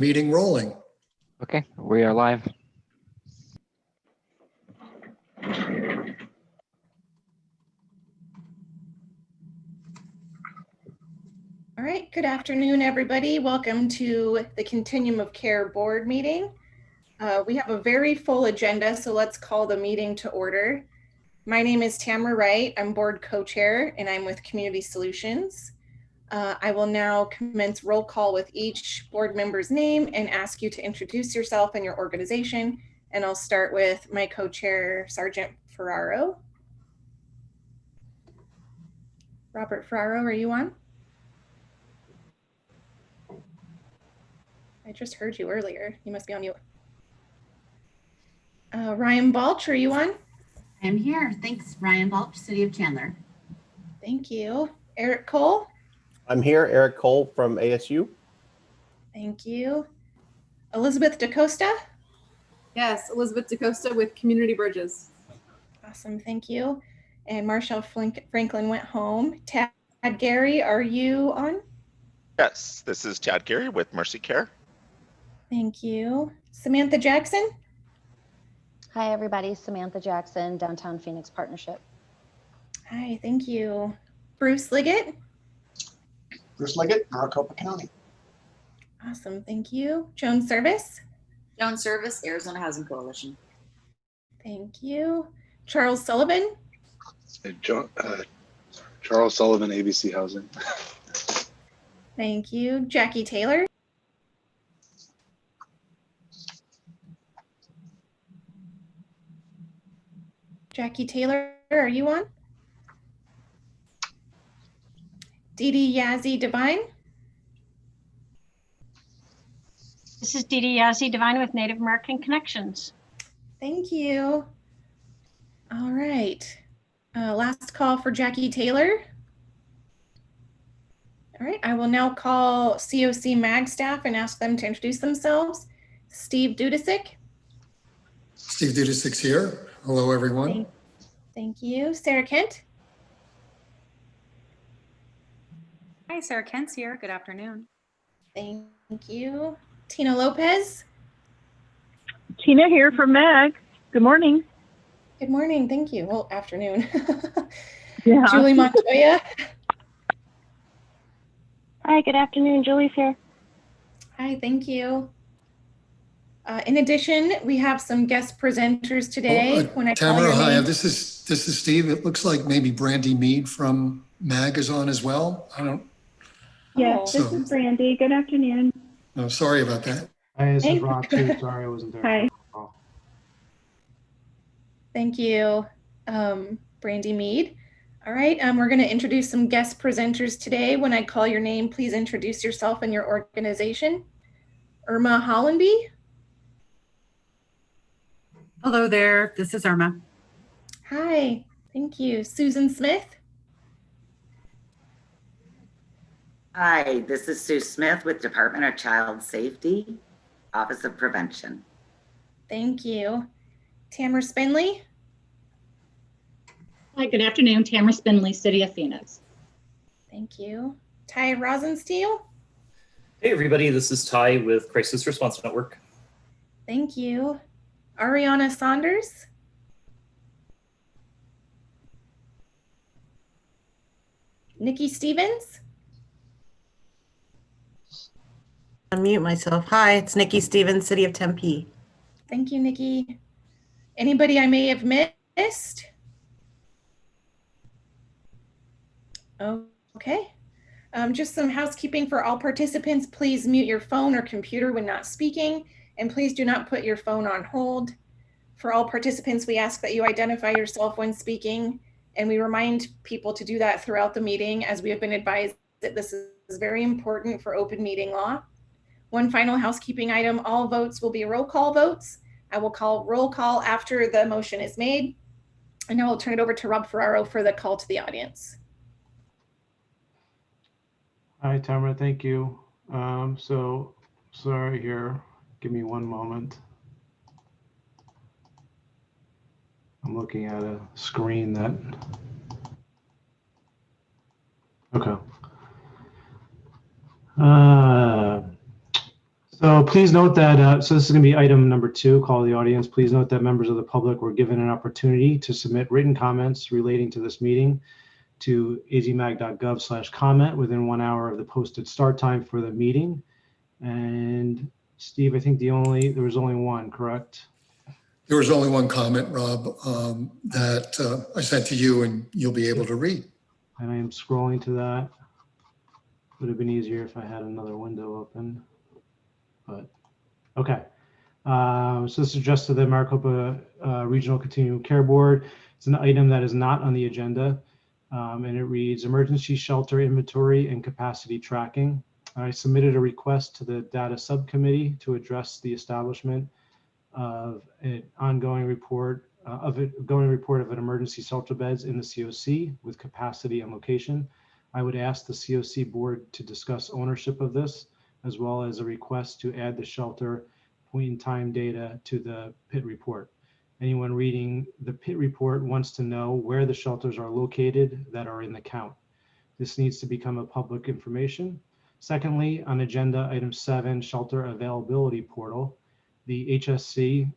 Meeting rolling. Okay, we are live. All right, good afternoon, everybody. Welcome to the Continuum of Care board meeting. We have a very full agenda, so let's call the meeting to order. My name is Tamara Wright. I'm board co-chair and I'm with Community Solutions. I will now commence roll call with each board member's name and ask you to introduce yourself and your organization. And I'll start with my co-chair, Sergeant Ferraro. Robert Ferraro, are you on? I just heard you earlier. You must be on mute. Ryan Balch, are you on? I'm here. Thanks, Ryan Balch, City of Chandler. Thank you. Eric Cole? I'm here, Eric Cole from ASU. Thank you. Elizabeth DaCosta? Yes, Elizabeth DaCosta with Community Bridges. Awesome, thank you. And Marshall Franklin went home. Tad Gary, are you on? Yes, this is Chad Gary with Mercy Care. Thank you. Samantha Jackson? Hi, everybody. Samantha Jackson, Downtown Phoenix Partnership. Hi, thank you. Bruce Liggett? Bruce Liggett, Maricopa County. Awesome, thank you. Joan Service? Joan Service, Arizona Housing Coalition. Thank you. Charles Sullivan? Charles Sullivan, ABC Housing. Thank you. Jackie Taylor? Jackie Taylor, are you on? Dee Dee Yazzie Divine? This is Dee Dee Yazzie Divine with Native American Connections. Thank you. All right. Last call for Jackie Taylor. All right, I will now call COC MAG staff and ask them to introduce themselves. Steve Dudasik. Steve Dudasik's here. Hello, everyone. Thank you. Sarah Kent. Hi, Sarah Kent's here. Good afternoon. Thank you. Tina Lopez. Tina here from MAG. Good morning. Good morning. Thank you. Well, afternoon. Yeah. Julie Montoya. Hi, good afternoon. Julie's here. Hi, thank you. In addition, we have some guest presenters today. When I call Tamara, your hi. name. This is Steve. It looks like maybe Brandy Mead from MAG is on as well. I don't. Yes, this is Brandy. Good afternoon. No, sorry about that. Hi, this is Rob too. Sorry I wasn't there. Hi. Thank you, Brandy Mead. All right, we're going to introduce some guest presenters today. When I call your name, please introduce yourself and your organization. Irma Hollenby. Hello there, this is Irma. Hi, thank you. Susan Smith. Hi, this is Sue Smith with Department of Child Safety, Office of Prevention. Thank you. Tamara Spindley. Hi, good afternoon. Tamara Spindley, City of Phoenix. Thank you. Ty Rosensteel. Hey, everybody. This is Ty with Crisis Response Network. Thank you. Ariana Saunders. Nikki Stevens. Unmute myself. Hi, it's Nikki Stevens, City of Tempe. Thank you, Nikki. Anybody I may have missed? Okay. Just some housekeeping for all participants. Please mute your phone or computer when not speaking, and please do not put your phone on hold. For all participants, we ask that you identify yourself when speaking, and we remind people to do that throughout the meeting, as we have been advised that this is very important for open meeting law. One final housekeeping item, all votes will be roll call votes. I will call roll call after the motion is made, and now I'll turn it over to Rob Ferraro for the call to the audience. Hi, Tamara. Thank you. So sorry here. Give me one moment. I'm looking at a screen that. Okay. So please note that, so this is going to be item number 2, call the audience. Please note that members of the public were given an opportunity to submit written comments relating to this meeting to azmag.gov/comment within 1 hour of the posted start time for the meeting. And Steve, I think there was only one, correct? There was only one comment, Rob, that I sent to you and you'll be able to read. And I am scrolling to that. Would have been easier if I had another window open, but okay. So this is addressed to the Maricopa Regional Continuum Care Board. It's an item that is not on the agenda, and it reads emergency shelter inventory and capacity tracking. I submitted a request to the data subcommittee to address the establishment of an ongoing report of an emergency shelter beds in the COC with capacity and location. I would ask the COC board to discuss ownership of this, as well as a request to add the shelter point in time data to the PIT report. Anyone reading the PIT report wants to know where the shelters are located that are in the count. This needs to become a public information. Secondly, on agenda item 7, shelter availability portal, the HSC,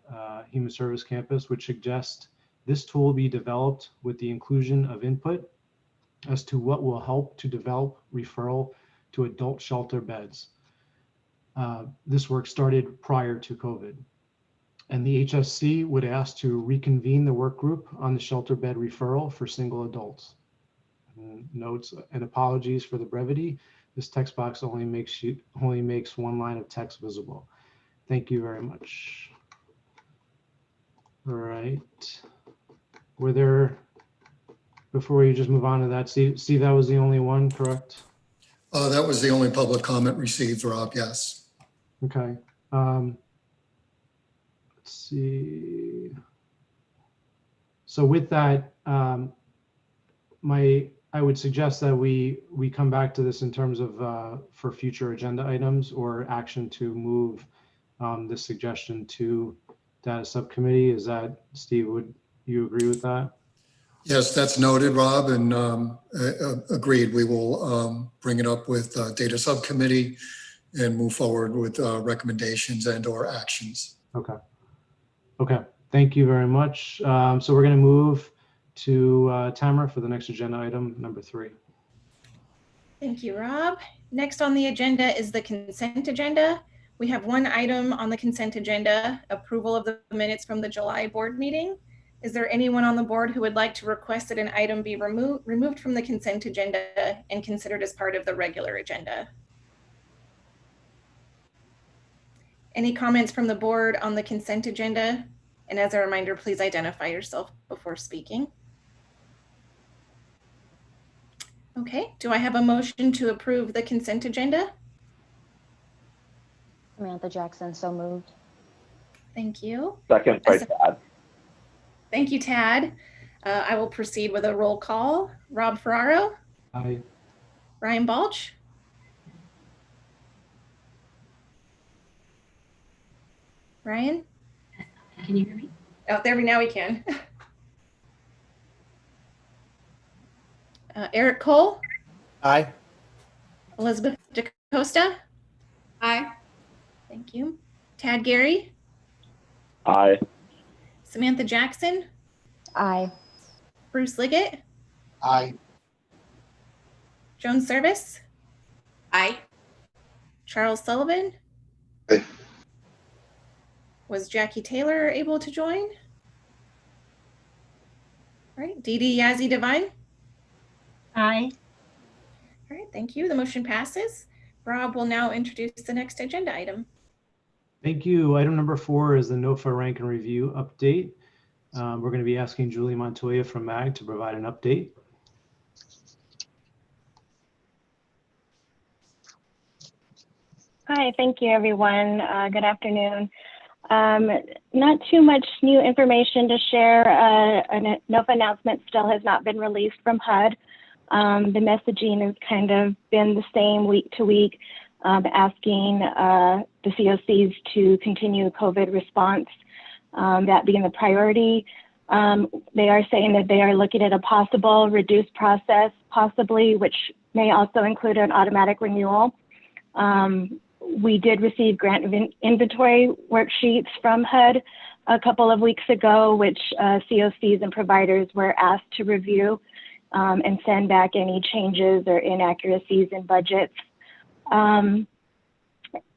Human Service Campus, would suggest this tool be developed with the inclusion of input as to what will help to develop referral to adult shelter beds. This work started prior to COVID. And the HSC would ask to reconvene the work group on the shelter bed referral for single adults. Notes and apologies for the brevity. This text box only makes one line of text visible. Thank you very much. All right. Were there, before we just move on to that, Steve, that was the only one, correct? That was the only public comment received, Rob, yes. Okay. Let's see. So with that, I would suggest that we come back to this in terms of for future agenda items or action to move this suggestion to data subcommittee. Is that, Steve, would you agree with that? Yes, that's noted, Rob, and agreed. We will bring it up with data subcommittee and move forward with recommendations and or actions. Okay. Okay. Thank you very much. So we're going to move to Tamara for the next agenda item, number 3. Thank you, Rob. Next on the agenda is the consent agenda. We have one item on the consent agenda, approval of the minutes from the July board meeting. Is there anyone on the board who would like to request that an item be removed from the consent agenda and considered as part of the regular agenda? Any comments from the board on the consent agenda? And as a reminder, please identify yourself before speaking. Okay, do I have a motion to approve the consent agenda? Samantha Jackson, so moved. Thank you. Second by Tad. Thank you, Tad. I will proceed with a roll call. Rob Ferraro. Aye. Ryan Balch. Ryan? Can you hear me? Oh, now we can. Eric Cole. Aye. Elizabeth DaCosta. Aye. Thank you. Tad Gary. Aye. Samantha Jackson. Aye. Bruce Liggett. Aye. Joan Service. Aye. Charles Sullivan. Aye. Was Jackie Taylor able to join? All right, Dee Dee Yazzie Divine. Aye. All right, thank you. The motion passes. Rob will now introduce the next agenda item. Thank you. Item number 4 is the Nofa rank and review update. We're going to be asking Julie Montoya from MAG to provide an update. Hi, thank you, everyone. Good afternoon. Not too much new information to share. A Nofa announcement still has not been released from HUD. The messaging has kind of been the same week to week, asking the COCs to continue COVID response, that being the priority. They are saying that they are looking at a possible reduced process, possibly, which may also include an automatic renewal. We did receive grant inventory worksheets from HUD a couple of weeks ago, which COCs and providers were asked to review and send back any changes or inaccuracies in budgets.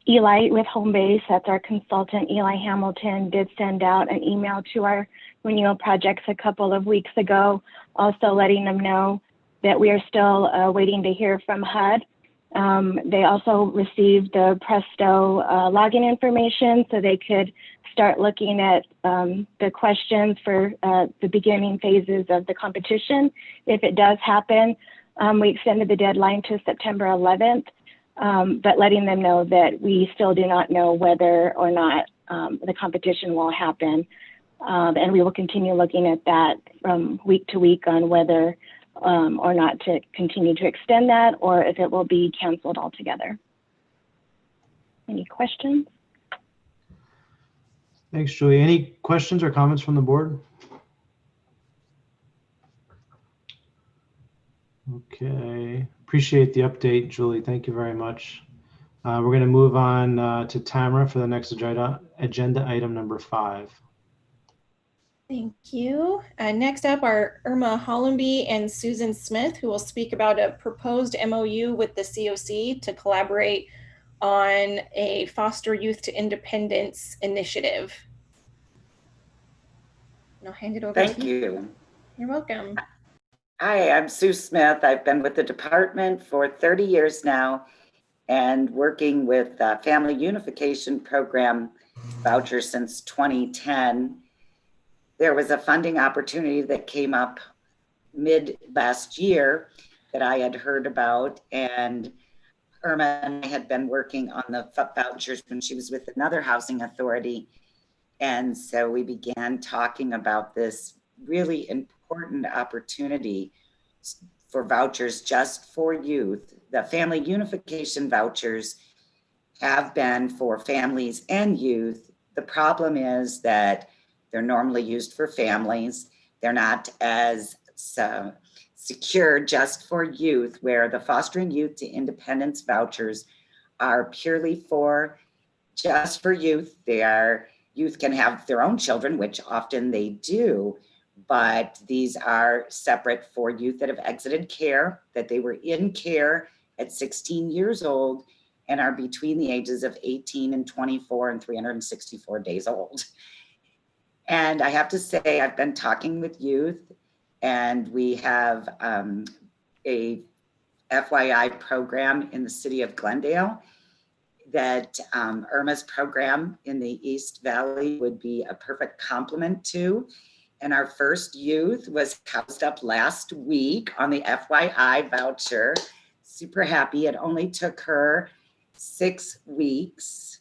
Eli with Homebase, that's our consultant, Eli Hamilton, did send out an email to our renewal projects a couple of weeks ago, also letting them know that we are still waiting to hear from HUD. They also received the Presto login information so they could start looking at the questions for the beginning phases of the competition. If it does happen, we extended the deadline to September 11th, but letting them know that we still do not know whether or not the competition will happen. And we will continue looking at that from week to week on whether or not to continue to extend that or if it will be canceled altogether. Any questions? Thanks, Julie. Any questions or comments from the board? Okay, appreciate the update, Julie. Thank you very much. We're going to move on to Tamara for the next agenda item number 5. Thank you. Next up are Irma Hollenby and Susan Smith, who will speak about a proposed MOU with the COC to collaborate on a foster youth to independence initiative. And I'll hand it over Thank to you. you. You're welcome. Hi, I'm Sue Smith. I've been with the department for 30 years now and working with Family Unification Program vouchers since 2010. There was a funding opportunity that came up mid last year that I had heard about, and Irma and I had been working on the vouchers when she was with another housing authority. And so we began talking about this really important opportunity for vouchers just for youth. The Family Unification vouchers have been for families and youth. The problem is that they're normally used for families. They're not as secure just for youth, where the Fostering Youth to Independence vouchers are purely just for youth. Youth can have their own children, which often they do, but these are separate for youth that have exited care, that they were in care at 16 years old and are between the ages of 18 and 24 and 364 days old. And I have to say, I've been talking with youth, and we have a FYI program in the city of Glendale that Irma's program in the East Valley would be a perfect complement to. And our first youth was housed up last week on the FYI voucher. Super happy. It only took her 6 weeks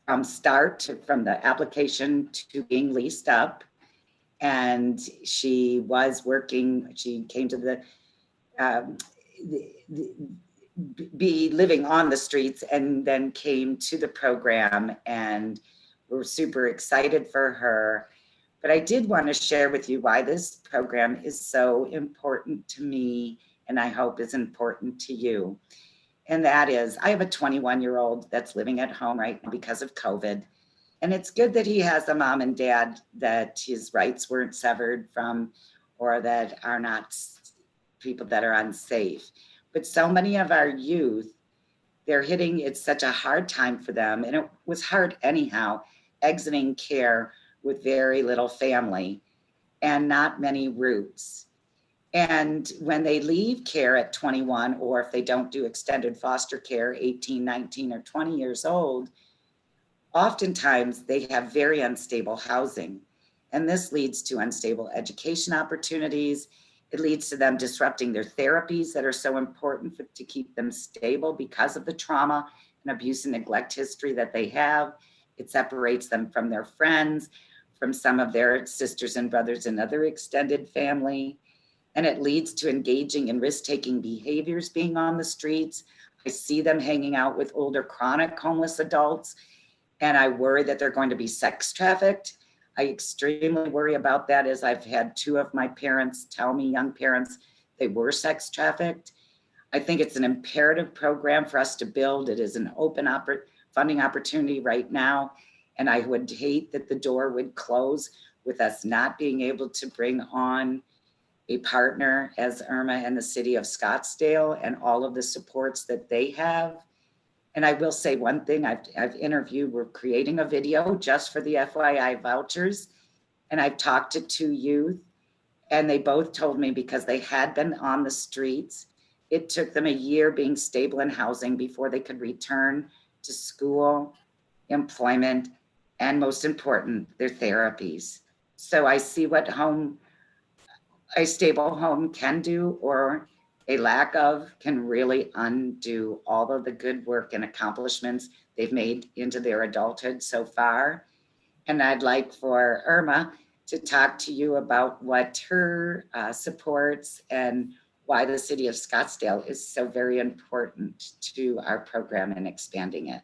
from the application to being leased up. And she was working, she came to be living on the streets and then came to the program, and we're super excited for her. But I did want to share with you why this program is so important to me, and I hope is important to you. And that is, I have a 21-year-old that's living at home right now because of COVID. And it's good that he has a mom and dad that his rights weren't severed from, or that are not people that are unsafe. But so many of our youth, it's such a hard time for them. And it was hard anyhow, exiting care with very little family and not many roots. And when they leave care at 21, or if they don't do extended foster care, 18, 19, or 20 years old, oftentimes they have very unstable housing. And this leads to unstable education opportunities. It leads to them disrupting their therapies that are so important to keep them stable because of the trauma and abuse and neglect history that they have. It separates them from their friends, from some of their sisters and brothers and other extended family. And it leads to engaging in risk-taking behaviors being on the streets. I see them hanging out with older chronic homeless adults, and I worry that they're going to be sex trafficked. I extremely worry about that, as I've had 2 of my parents tell me, young parents, they were sex trafficked. I think it's an imperative program for us to build. It is an open funding opportunity right now. And I would hate that the door would close with us not being able to bring on a partner as Irma and the city of Scottsdale and all of the supports that they have. And I will say one thing, I've interviewed, we're creating a video just for the FYI vouchers. And I've talked to 2 youth and they both told me because they had been on the streets, it took them a year being stable in housing before they could return to school, employment, and most important, their therapies. So I see what a stable home can do, or a lack of can really undo all of the good work and accomplishments they've made into their adulthood so far. And I'd like for Irma to talk to you about what her supports and why the city of Scottsdale is so very important to our program and expanding it.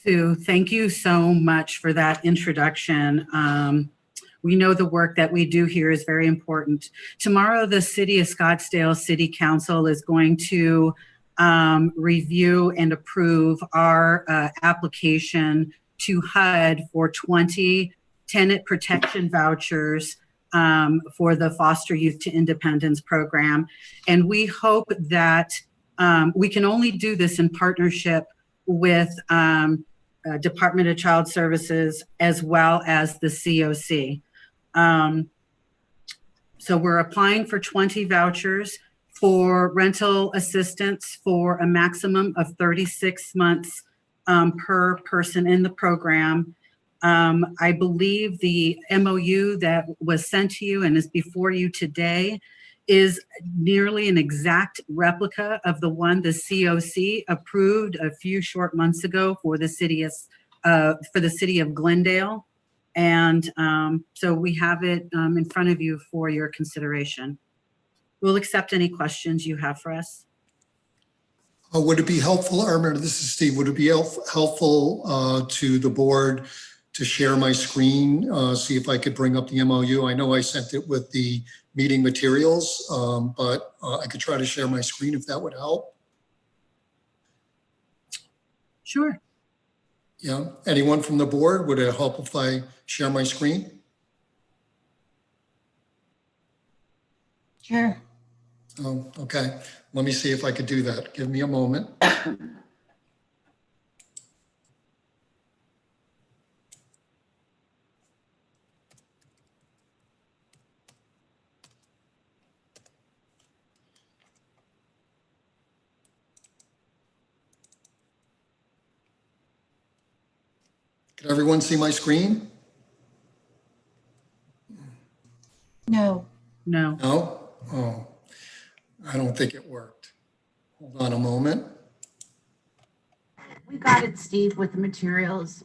Sue, thank you so much for that introduction. We know the work that we do here is very important. Tomorrow, the City of Scottsdale City Council is going to review and approve our application to HUD for 20 tenant protection vouchers for the Foster Youth to Independence program. And we hope that we can only do this in partnership with Department of Child Services as well as the COC. So we're applying for 20 vouchers for rental assistance for a maximum of 36 months per person in the program. I believe the MOU that was sent to you and is before you today is nearly an exact replica of the one the COC approved a few short months ago for the city of Glendale. And so we have it in front of you for your consideration. We'll accept any questions you have for us. Would it be helpful, Irma, this is Steve, would it be helpful to the board to share my screen, see if I could bring up the MOU? I know I sent it with the meeting materials, but I could try to share my screen if that would help. Sure. Yeah, anyone from the board, would it help if I share my screen? Sure. Oh, okay. Let me see if I could do that. Give me a moment. Can everyone see my screen? No. No. No? Oh, I don't think it worked. Hold on a moment. We got it, Steve, with the materials.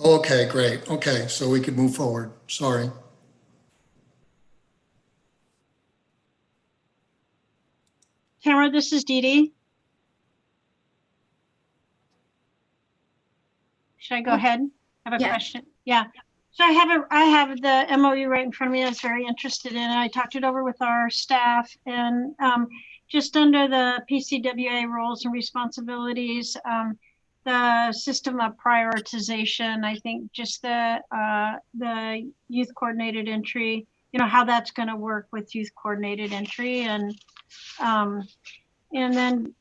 Okay, great. Okay, so we can move forward. Sorry. Tamara, this is Dee Dee. Should I go ahead? I have a question. Yeah. So I have the MOU right in front of me. I was very interested in it. I talked it over with our staff, and just under the PCWA roles and responsibilities, the system of prioritization, I think just the youth coordinated entry, how that's going to work with youth coordinated entry, and then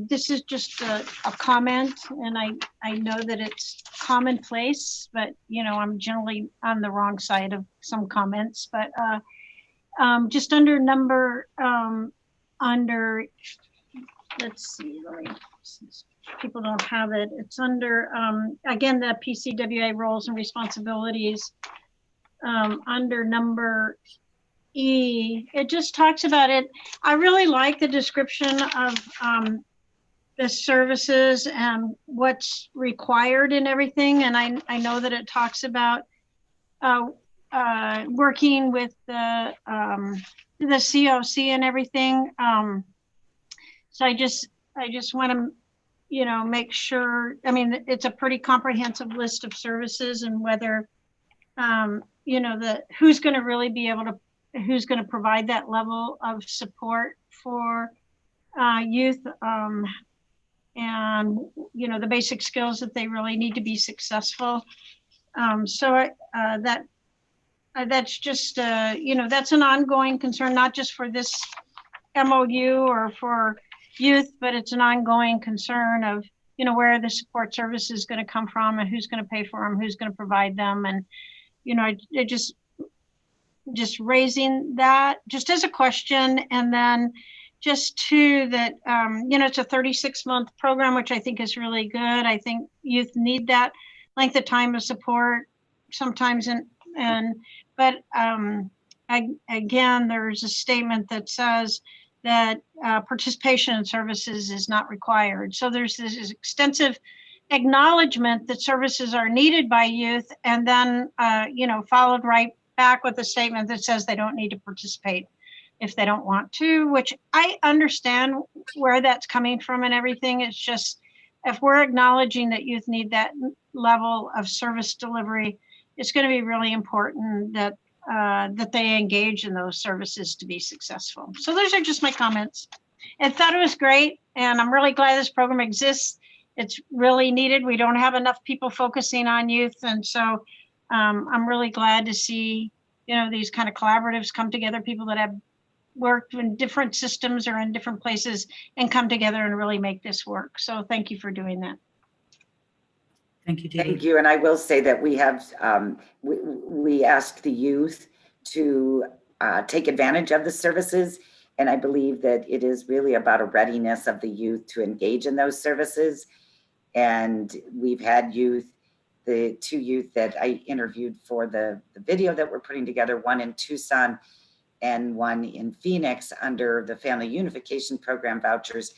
this is just a comment, and I know that it's commonplace, but I'm generally on the wrong side of some comments. But just under number let's see, people don't have it. It's under again the PCWA roles and responsibilities. Under number E, it just talks about it. I really like the description of the services and what's required and everything. And I know that it talks about working with the COC and everything. So I just want to, make sure. I mean, it's a pretty comprehensive list of services, and whether, who's going to really be able to. Who's going to provide that level of support for youth and, you know, the basic skills that they really need to be successful. That's just, you know, that's an ongoing concern, not just for this MOU or for youth, but it's an ongoing concern of, you know, where the support service is going to come from and who's going to pay for them, who's going to provide them. And, you know, it just raising that just as a question. And then just too that, you know, it's a 36-month program, which I think is really good. I think youth need that length of time of support sometimes. But again, there's a statement that says that participation in services is not required. So there's this extensive acknowledgement that services are needed by youth, and then, you know, followed right back with a statement that says they don't need to participate if they don't want to, which I understand where that's coming from and everything. It's just, if we're acknowledging that youth need that level of service delivery, it's going to be really important that that they engage in those services to be successful. So those are just my comments. I thought it was great, and I'm really glad this program exists. It's really needed. We don't have enough people focusing on youth, and so I'm really glad to see, you know, these kind of collaboratives come together, people that have worked in different systems or in different places and come together and really make this work. So thank you for doing that. Thank you, Dee. Thank you. And I will say that we have, we asked the youth to take advantage of the services. And I believe that it is really about a readiness of the youth to engage in those services. And we've had youth, the 2 youth that I interviewed for the video that we're putting together, one in Tucson and one in Phoenix under the Family Unification Program vouchers.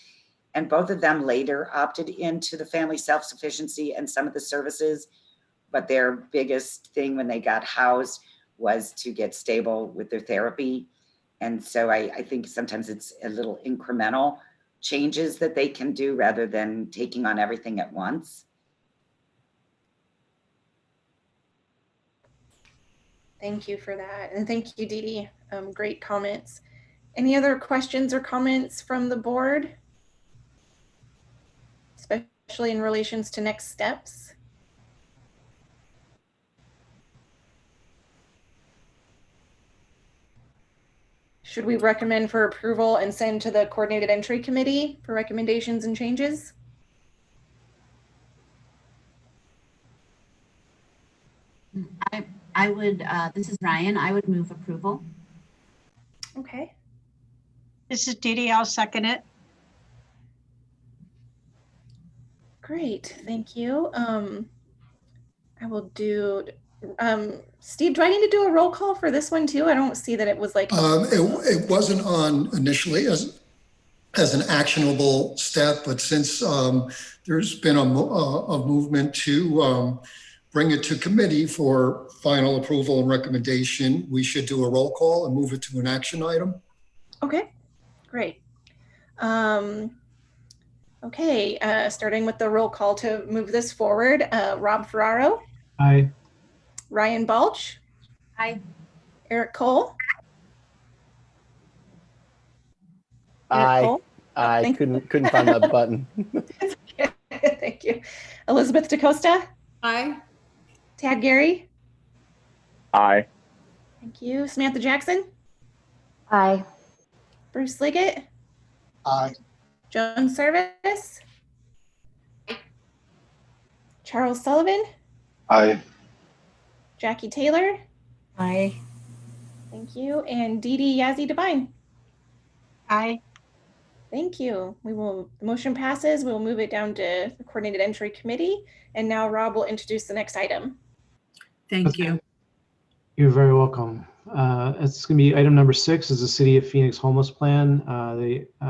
And both of them later opted into the family self-sufficiency and some of the services, but their biggest thing when they got housed was to get stable with their therapy. And so I think sometimes it's a little incremental changes that they can do rather than taking on everything at once. Thank you for that. And thank you, Dee Dee. Great comments. Any other questions or comments from the board? Especially in relations to next steps? Should we recommend for approval and send to the coordinated entry committee for recommendations and changes? I would, this is Ryan, I would move approval. Okay. This is Dee Dee, I'll second it. Great, thank you. I will do, Steve, do I need to do a roll call for this one too? I don't see that it was like. It wasn't on initially as an actionable step, but since there's been a movement to bring it to committee for final approval and recommendation, we should do a roll call and move it to an action item. Okay, great. Okay, starting with the roll call to move this forward. Rob Ferraro. Aye. Ryan Balch. Aye. Eric Cole. Aye. I couldn't find that button. Thank you. Elizabeth DaCosta. Aye. Tad Gary. Aye. Thank you. Samantha Jackson. Aye. Bruce Liggett. Aye. Joan Service. Charles Sullivan. Aye. Jackie Taylor. Aye. Thank you. And Dee Dee Yazzie Devine. Aye. Thank you. The motion passes. We will move it down to the coordinated entry committee. And now Rob will introduce the next item. Thank you. You're very welcome. It's going to be item number 6 is the City of Phoenix Homeless Plan.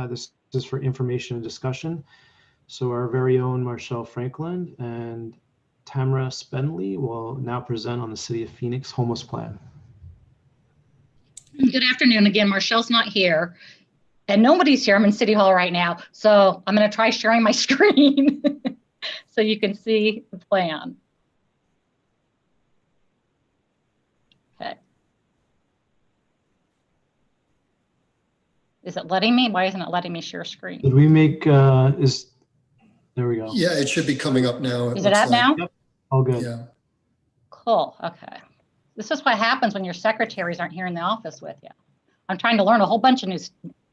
This is for information and discussion. So our very own Marshall Franklin and Tamara Spenley will now present on the City of Phoenix Homeless Plan. Good afternoon. Again, Marcelle's not here and nobody's here. I'm in City Hall right now. So I'm going to try sharing my screen so you can see the plan. Okay. Is it letting me? Why isn't it letting me share screen? Did we make, there we go. Yeah, it should be coming up now. Is it up now? Yep, all good. Yeah. Cool. Okay. This is what happens when your secretaries aren't here in the office with you. I'm trying to learn a whole bunch of new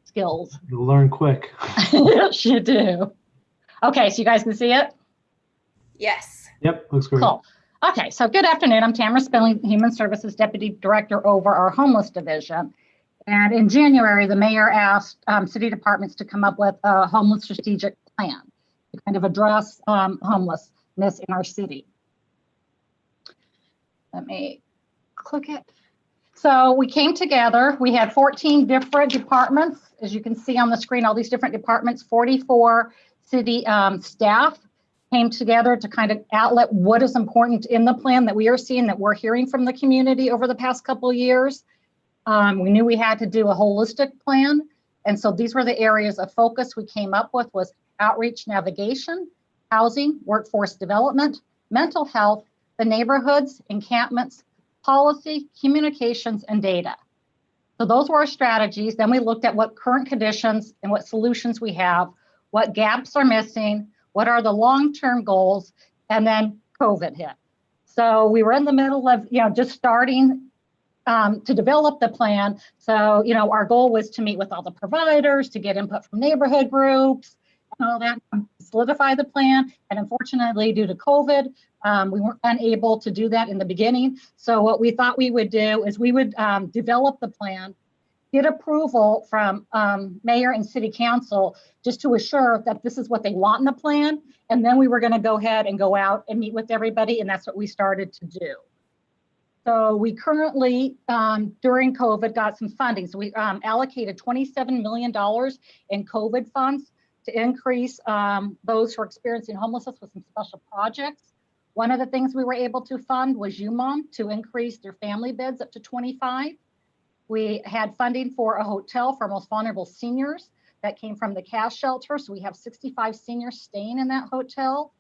skills. You'll learn quick. Yes, you do. Okay, so you guys can see it? Yes. Yep, looks great. Cool. Okay, so good afternoon. I'm Tamara Spilling, Human Services Deputy Director over our Homeless Division. And in January, the mayor asked city departments to come up with a homeless strategic plan to kind of address homelessness in our city. Let me click it. So we came together. We had 14 different departments. As you can see on the screen, all these different departments, 44 city staff came together to kind of outlet what is important in the plan that we are seeing, that we're hearing from the community over the past couple of years. We knew we had to do a holistic plan. And so these were the areas of focus we came up with: was outreach, navigation, housing, workforce development, mental health, the neighborhoods, encampments, policy, communications, and data. So those were our strategies. Then we looked at what current conditions and what solutions we have, what gaps are missing, what are the long-term goals, and then COVID hit. So we were in the middle of, just starting to develop the plan. So, our goal was to meet with all the providers, to get input from neighborhood groups, and all that, solidify the plan. And unfortunately, due to COVID, we weren't unable to do that in the beginning. So what we thought we would do is we would develop the plan, get approval from mayor and city council just to assure that this is what they want in the plan. And then we were going to go ahead and go out and meet with everybody. And that's what we started to do. So we currently, during COVID, got some funding. So we allocated $27 million in COVID funds to increase those who are experiencing homelessness with some special projects. One of the things we were able to fund was UMOM to increase their family beds up to 25. We had funding for a hotel for most vulnerable seniors that came from the cash shelter. So we have 65 seniors staying in that hotel.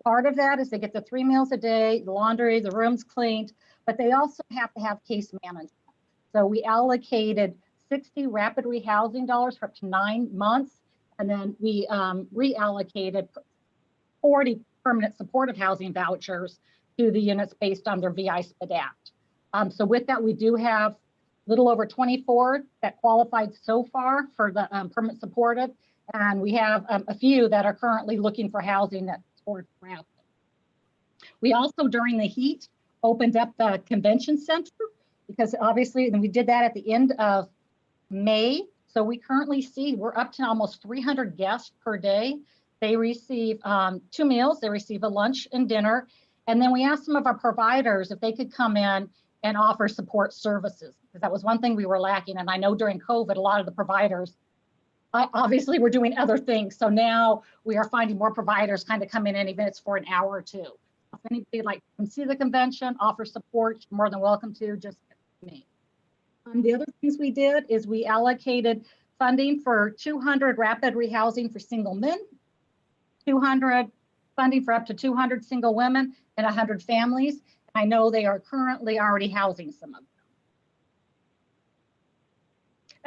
Part of that is they get the 3 meals a day, the laundry, the rooms cleaned, but they also have to have case management. So we allocated 60 rapid rehousing dollars for up to 9 months. And then we reallocated 40 permanent supportive housing vouchers to the units based on their VI SPID Act. So with that, we do have a little over 24 that qualified so far for the permanent supportive. And we have a few that are currently looking for housing that's for rapid. We also, during the heat, opened up the convention center because obviously, and we did that at the end of May. So we currently see we're up to almost 300 guests per day. They receive 2 meals, they receive a lunch and dinner. And then we asked some of our providers if they could come in and offer support services, because that was one thing we were lacking. And I know during COVID, a lot of the providers obviously were doing other things. So now we are finding more providers kind of come in, and even if it's for an hour or two. If anybody like come see the convention, offer support, you're more than welcome to, just get me. The other things we did is we allocated funding for 200 rapid rehousing for single men, 200 funding for up to 200 single women, and 100 families. I know they are currently already housing some of them.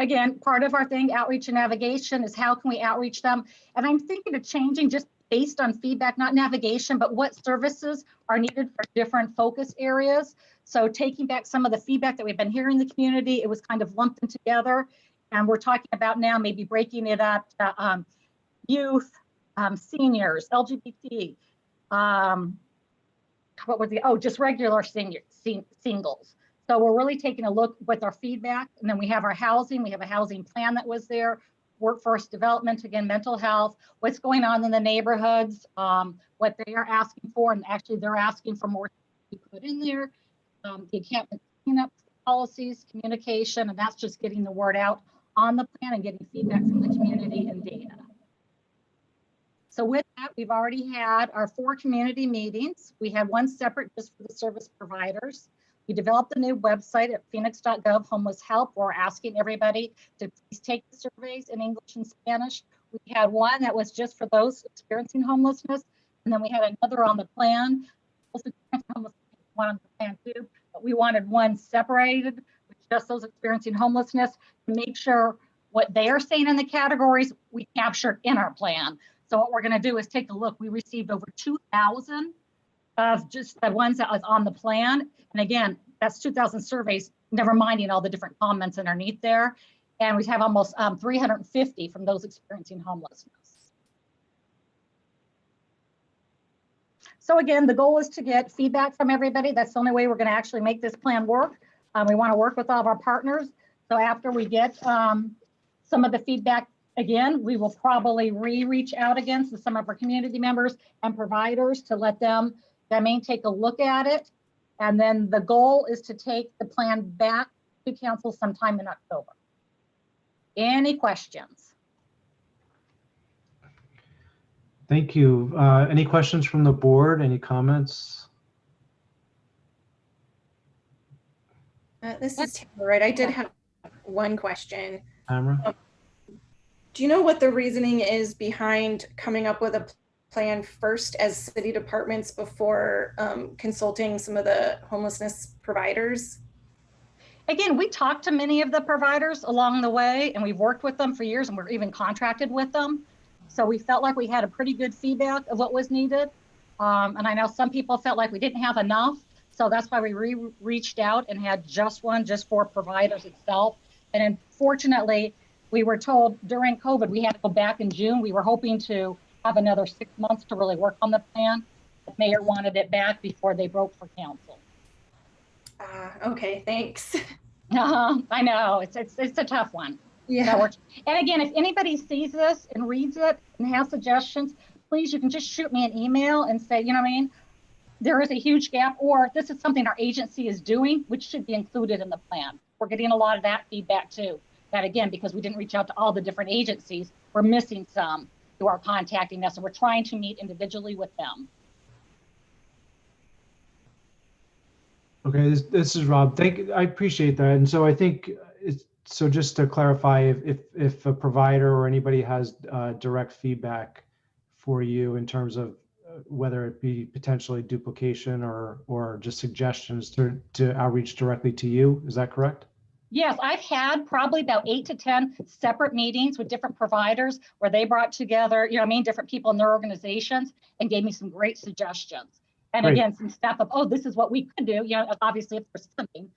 Again, part of our thing, outreach and navigation, is how can we outreach them? And I'm thinking of changing just based on feedback, not navigation, but what services are needed for different focus areas. So taking back some of the feedback that we've been hearing in the community, it was kind of lumped in together. And we're talking about now maybe breaking it up to youth, seniors, LGBT, just regular singles. So we're really taking a look with our feedback, and then we have our housing. We have a housing plan that was there, workforce development, again, mental health, what's going on in the neighborhoods, what they are asking for, and actually they're asking for more to put in there, the encampment cleanup policies, communication, and that's just getting the word out on the plan and getting feedback from the community and data. So with that, we've already had our 4 community meetings. We had one separate just for the service providers. We developed a new website at phoenix.gov, Homeless Help. We're asking everybody to please take the surveys in English and Spanish. We had one that was just for those experiencing homelessness. And then we had another on the plan. Also, one on the plan too, but we wanted one separated with just those experiencing homelessness to make sure what they are saying in the categories, we captured in our plan. So what we're going to do is take a look. We received over 2,000 of just the ones that was on the plan. And again, that's 2,000 surveys, never minding all the different comments underneath there. And we have almost 350 from those experiencing homelessness. So again, the goal is to get feedback from everybody. That's the only way we're going to actually make this plan work. We want to work with all of our partners. So after we get some of the feedback, again, we will probably reach out again to some of our community members and providers to let them, take a look at it. And then the goal is to take the plan back to council sometime in October. Any questions? Thank you. Any questions from the board? Any comments? This is Tamara, right? I did have one question. Tamara? Do you know what the reasoning is behind coming up with a plan first as city departments before consulting some of the homelessness providers? Again, we talked to many of the providers along the way, and we've worked with them for years, and we're even contracted with them. So we felt like we had a pretty good feedback of what was needed. And I know some people felt like we didn't have enough. So that's why we reached out and had just one just for providers itself. And unfortunately, we were told during COVID, we had to go back in June. We were hoping to have another 6 months to really work on the plan. The mayor wanted it back before they broke for council. Okay, thanks. I know, it's a tough one. Yeah. And again, if anybody sees this and reads it and has suggestions, please, you can just shoot me an email and say, there is a huge gap, or this is something our agency is doing, which should be included in the plan. We're getting a lot of that feedback too. That again, because we didn't reach out to all the different agencies, we're missing some who are contacting us, and we're trying to meet individually with them. Okay, this is Rob. I appreciate that. And so I think so just to clarify, if a provider or anybody has direct feedback for you in terms of whether it be potentially duplication or just suggestions to outreach directly to you, is that correct? Yes, I've had probably about 8 to 10 separate meetings with different providers where they brought together, different people in their organizations and gave me some great suggestions. And Great. Again, some stuff of, this is what we could do, obviously if there's something.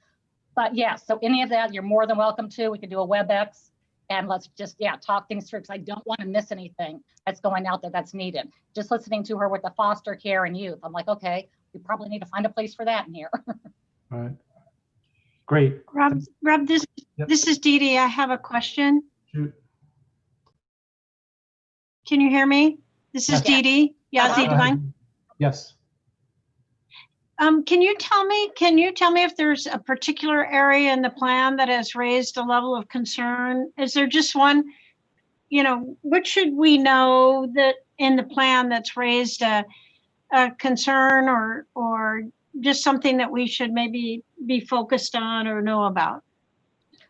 But yeah, so any of that, you're more than welcome to. We could do a WebEx and let's just, talk things through, because I don't want to miss anything that's going out there that's needed. Just listening to her with the foster care and youth, I'm like, okay, we probably need to find a place for that in here. All right. Great. Rob, this is Dee Dee. I have a question. Shoot. Can you hear me? This is Dee Dee. Yeah, Dee Dee. Yes. Can you tell me if there's a particular area in the plan that has raised a level of concern? Is there just one, what should we know that in the plan that's raised a concern or just something that we should maybe be focused on or know about?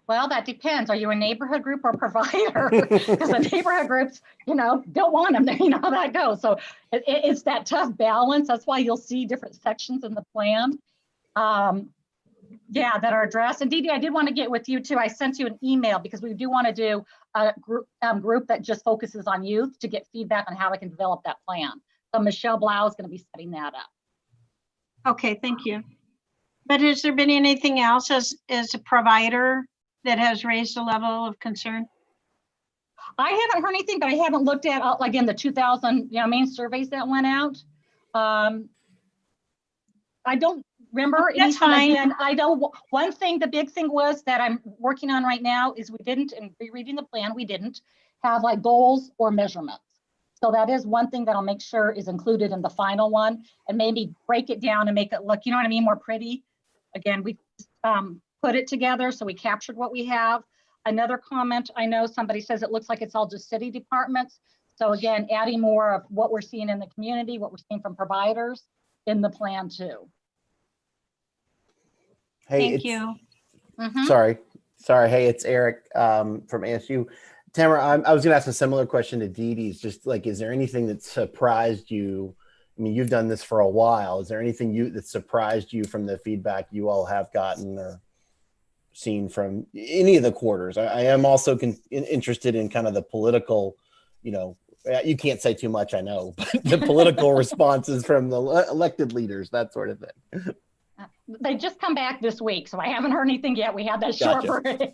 Well, that depends. Are you a neighborhood group or provider? Because the neighborhood groups, don't want them. You know how that goes. So it's that tough balance. That's why you'll see different sections in the plan. That are addressed. And Dee Dee, I did want to get with you too. I sent you an email because we do want to do a group that just focuses on youth to get feedback on how I can develop that plan. So Michelle Blau is going to be setting that up. Okay, thank you. But has there been anything else as a provider that has raised a level of concern? I haven't heard anything, but I haven't looked at again the 2,000 surveys that went out. I don't remember. That's fine. Again, I know one thing. The big thing was that I'm working on right now is we didn't, and rereading the plan, we didn't have goals or measurements. So that is one thing that I'll make sure is included in the final one, and maybe break it down and make it look, more pretty. Again, we put it together, so we captured what we have. Another comment, I know somebody says it looks like it's all just city departments. So again, adding more of what we're seeing in the community, what we're seeing from providers in the plan too. Hey, thank you. Sorry. Hey, it's Eric from ASU. Tamara, I was going to ask a similar question to Dee Dee's. Just is there anything that surprised you? I mean, you've done this for a while. Is there anything that surprised you from the feedback you all have gotten? Or seen from any of the quarters. I am also interested in kind of the political, you can't say too much, I know, but the political responses from the elected leaders, that sort of thing. They just come back this week, so I haven't heard anything yet. We had that short Gotcha. break.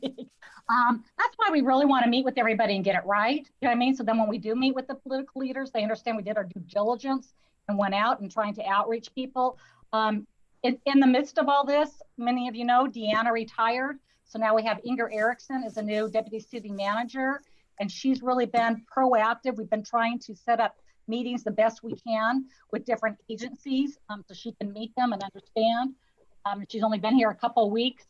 That's why we really want to meet with everybody and get it right. You know what I mean? So then when we do meet with the political leaders, they understand we did our due diligence and went out and trying to outreach people. In the midst of all this, many of you know, Deanna retired. So now we have Inger Erickson as a new deputy city manager, and she's really been proactive. We've been trying to set up meetings the best we can with different agencies so she can meet them and understand. She's only been here a couple of weeks.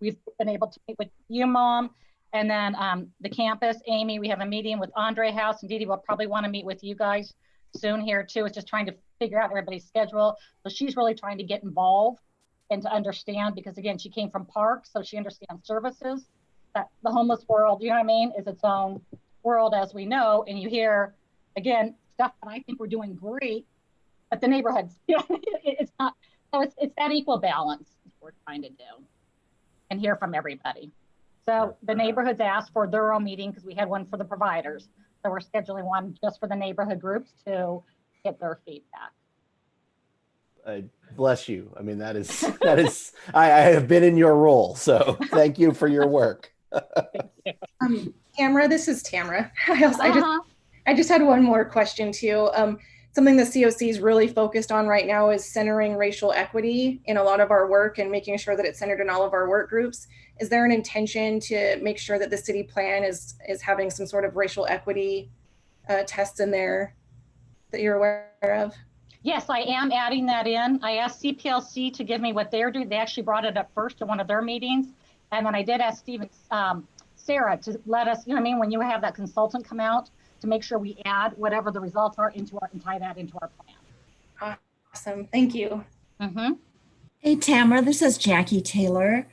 We've been able to meet with you, Mom, and then the campus. Amy, we have a meeting with Andre House, and Dee Dee will probably want to meet with you guys soon here too. It's just trying to figure out everybody's schedule. So she's really trying to get involved and to understand, because again, she came from parks, so she understands services. That the homeless world, you know what I mean, is its own world, as we know. And you hear, again, stuff that I think we're doing great, but the neighborhoods, it's not. So it's that equal balance we're trying to do and hear from everybody. So the neighborhoods asked for their own meeting because we had one for the providers. So we're scheduling one just for the neighborhood groups to get their feedback. Bless you. I mean, that is, I have been in your role, so thank you for your work. Tamara, this is Tamara. I just had one more question too. Something the COC is really focused on right now is centering racial equity in a lot of our work and making sure that it's centered in all of our work groups. Is there an intention to make sure that the city plan is having some sort of racial equity tests in there that you're aware of? Yes, I am adding that in. I asked CPLC to give me what they're doing. They actually brought it up first in one of their meetings. And then I did ask Sarah to let us, you know what I mean, when you have that consultant come out, to make sure we add whatever the results are into our and tie that into our plan. Awesome, thank you. Hey, Tamara, this is Jackie Taylor.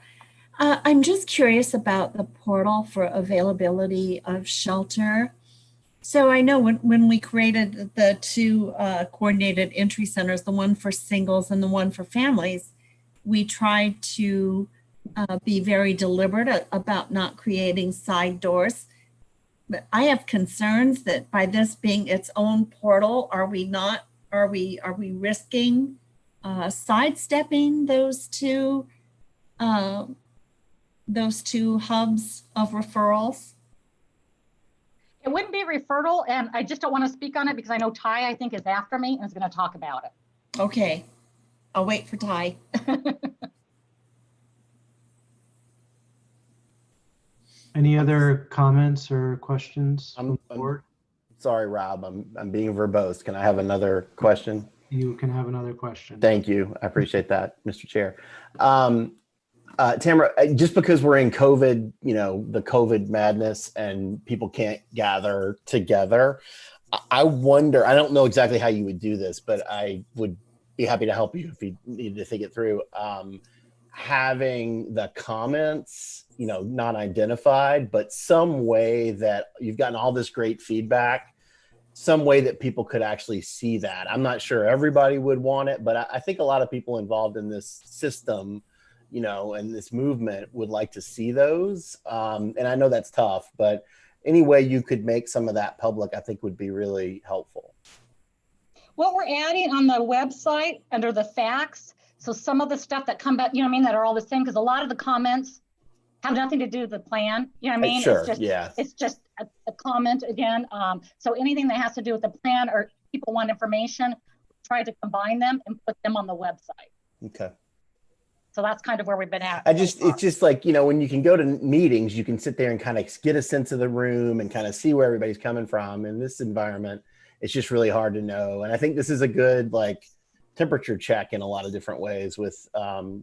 I'm just curious about the portal for availability of shelter. So I know when we created the two coordinated entry centers, the one for singles and the one for families, we tried to be very deliberate about not creating side doors. But I have concerns that by this being its own portal, are we risking sidestepping those two hubs of referrals? It wouldn't be a referral, and I just don't want to speak on it because I know Ty, I think, is after me and is going to talk about it. Okay, I'll wait for Ty. Any other comments or questions from the board? Sorry, Rob, I'm being verbose. Can I have another question? You can have another question. Thank you. I appreciate that, Mr. Chair. Tamara, just because we're in COVID, the COVID madness and people can't gather together, I wonder, I don't know exactly how you would do this, but I would be happy to help you if you needed to think it through. Having the comments, not identified, but some way that you've gotten all this great feedback, some way that people could actually see that. I'm not sure everybody would want it, but I think a lot of people involved in this system, and this movement would like to see those. And I know that's tough, but any way you could make some of that public, I think would be really helpful. What we're adding on the website under the facts, so some of the stuff that come back, that are all the same, because a lot of the comments have nothing to do with the plan. Sure, It's just a comment again. So anything that has to do with the plan or people want information, try to combine them and put them on the website. Okay. So that's kind of where we've been at. It's just like, when you can go to meetings, you can sit there and kind of get a sense of the room and kind of see where everybody's coming from. In this environment, it's just really hard to know. And I think this is a good, temperature check in a lot of different ways with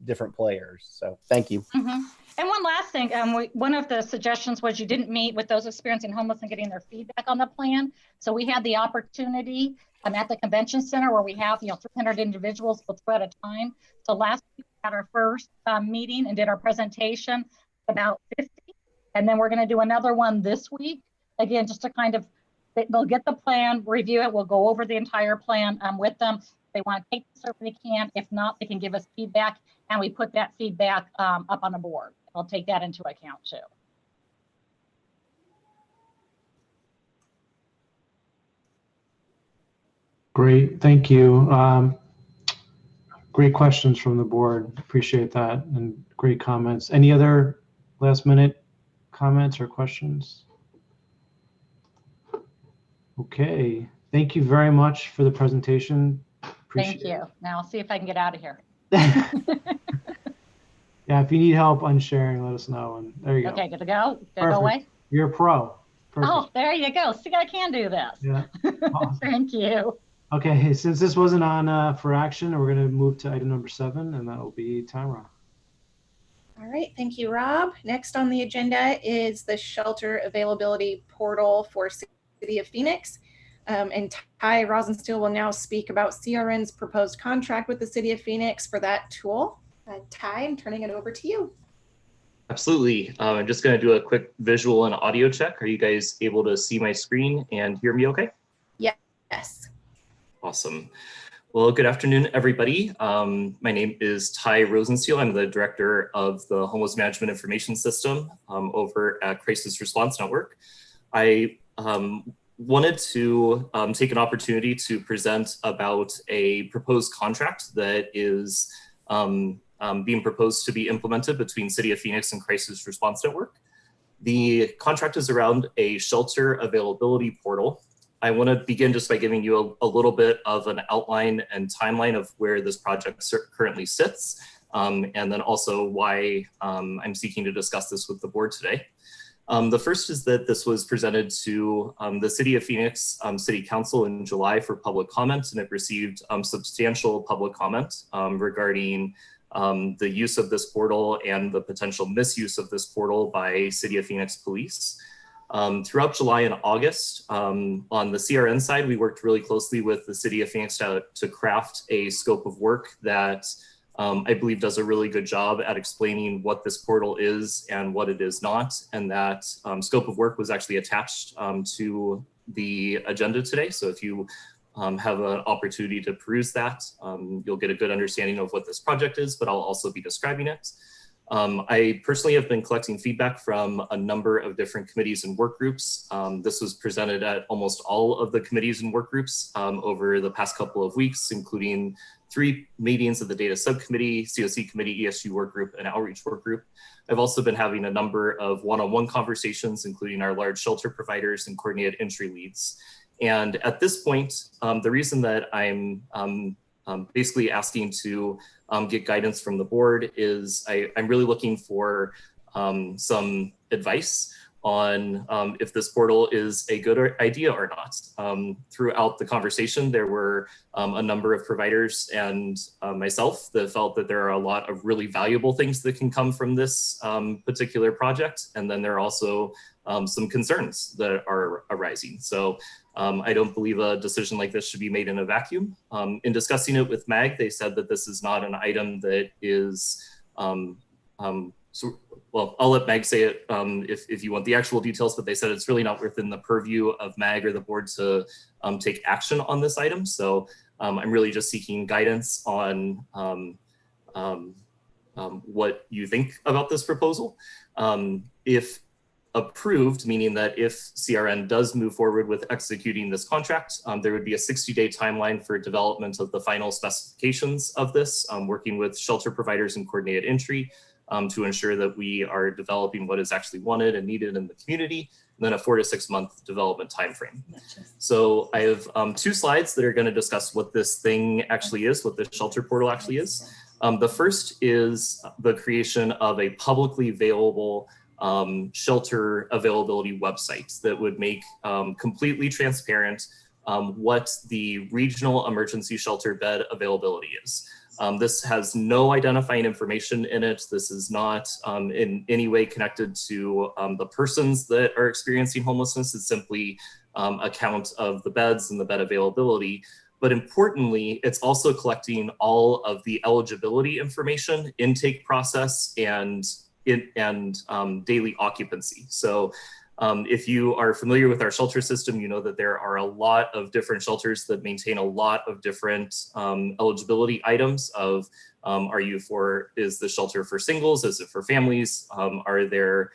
different players. So thank you. And one last thing, one of the suggestions was you didn't meet with those experiencing homeless and getting their feedback on the plan. So we had the opportunity at the convention center where we have 300 individuals both at a time. So last week we had our first meeting and did our presentation, about 50. And then we're going to do another one this week. Again, just to kind of, they'll get the plan, review it. We'll go over the entire plan with them. If they want to take this over, they can. If not, they can give us feedback, and we put that feedback up on the board I'll take that into account too. Great, thank you. Great questions from the board. Appreciate that, and great comments. Any other last minute comments or questions? Okay, thank you very much for the presentation. Thank you. Now I'll see if I can get out of here. Yeah, if you need help unsharing, let us know. And there you go. Okay, good to go. Good to go Perfect. away. You're a pro. Perfect. Oh, there you go. See, I can do this. Yeah. Awesome. Thank you. Okay, since this wasn't on for action, we're going to move to item number 7, and that will be Tamara. All right, thank you, Rob. Next on the agenda is the shelter availability portal for City of Phoenix. And Ty Rosensteel will now speak about CRN's proposed contract with the City of Phoenix for that tool. Ty, I'm turning it over to you. Absolutely. I'm just going to do a quick visual and audio check. Are you guys able to see my screen and hear me okay? Yes. Awesome. Well, good afternoon, everybody. My name is Ty Rosensteel. I'm the director of the Homeless Management Information System over at Crisis Response Network. I wanted to take an opportunity to present about a proposed contract that is being proposed to be implemented between City of Phoenix and Crisis Response Network. The contract is around a shelter availability portal. I want to begin just by giving you a little bit of an outline and timeline of where this project currently sits, and then also why I'm seeking to discuss this with the board today. The first is that this was presented to the City of Phoenix City Council in July for public comment, and it received substantial public comment regarding the use of this portal and the potential misuse of this portal by City of Phoenix police. Throughout July and August, on the CRN side, we worked really closely with the City of Phoenix to craft a scope of work that I believe does a really good job at explaining what this portal is and what it is not. And that scope of work was actually attached to the agenda today. So if you have an opportunity to peruse that, you'll get a good understanding of what this project is, but I'll also be describing it. I personally have been collecting feedback from a number of different committees and work groups. This was presented at almost all of the committees and work groups over the past couple of weeks, including 3 meetings of the data subcommittee, COC committee, ESG work group, and outreach work group. I've also been having a number of one-on-one conversations, including our large shelter providers and coordinated entry leads. And at this point, the reason that I'm basically asking to get guidance from the board is I'm really looking for some advice on if this portal is a good idea or not. Throughout the conversation, there were a number of providers and myself that felt that there are a lot of really valuable things that can come from this particular project. And then there are also some concerns that are arising. So I don't believe a decision like this should be made in a vacuum. In discussing it with MAG, they said that this is not an item that is, well, I'll let Mag say it if you want the actual details, but they said it's really not within the purview of MAG or the board to take action on this item. So I'm really just seeking guidance on what you think about this proposal. If approved, meaning that if CRN does move forward with executing this contract, there would be a 60-day timeline for development of the final specifications of this, working with shelter providers and coordinated entry to ensure that we are developing what is actually wanted and needed in the community, and then a 4 to 6 month development timeframe. So I have 2 slides that are going to discuss what this thing actually is, what the shelter portal actually is. The first is the creation of a publicly available shelter availability website that would make completely transparent what the regional emergency shelter bed availability is. This has no identifying information in it. This is not in any way connected to the persons that are experiencing homelessness. It's simply a count of the beds and the bed availability. But importantly, it's also collecting all of the eligibility information, intake process, and daily occupancy. So If you are familiar with our shelter system, you know that there are a lot of different shelters that maintain a lot of different eligibility items of is the shelter for singles? Is it for families? Are there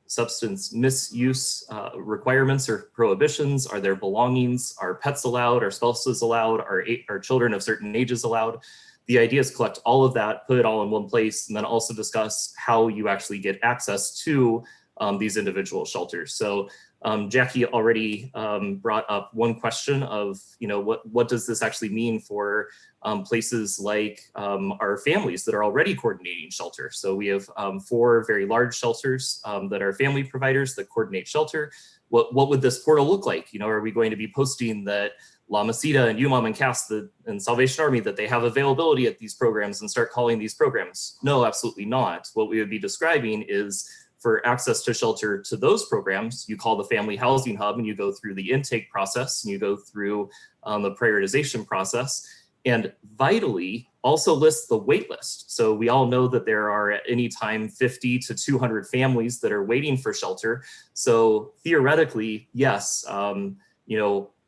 substance misuse requirements or prohibitions? Are there belongings? Are pets allowed? Are spouses allowed? Are children of certain ages allowed? The idea is collect all of that, put it all in one place, and then also discuss how you actually get access to these individual shelters. So Jackie already brought up one question of, what does this actually mean for places like our families that are already coordinating shelter? So we have 4 very large shelters that are family providers that coordinate shelter. What would this portal look like? Are we going to be posting that La Mesita and UMOM and CAST and Salvation Army, that they have availability at these programs and start calling these programs? No, absolutely not. What we would be describing is, for access to shelter to those programs, you call the Family Housing Hub and you go through the intake process and you go through the prioritization process, and vitally also list the wait list. So we all know that there are at any time 50 to 200 families that are waiting for shelter. So theoretically, yes,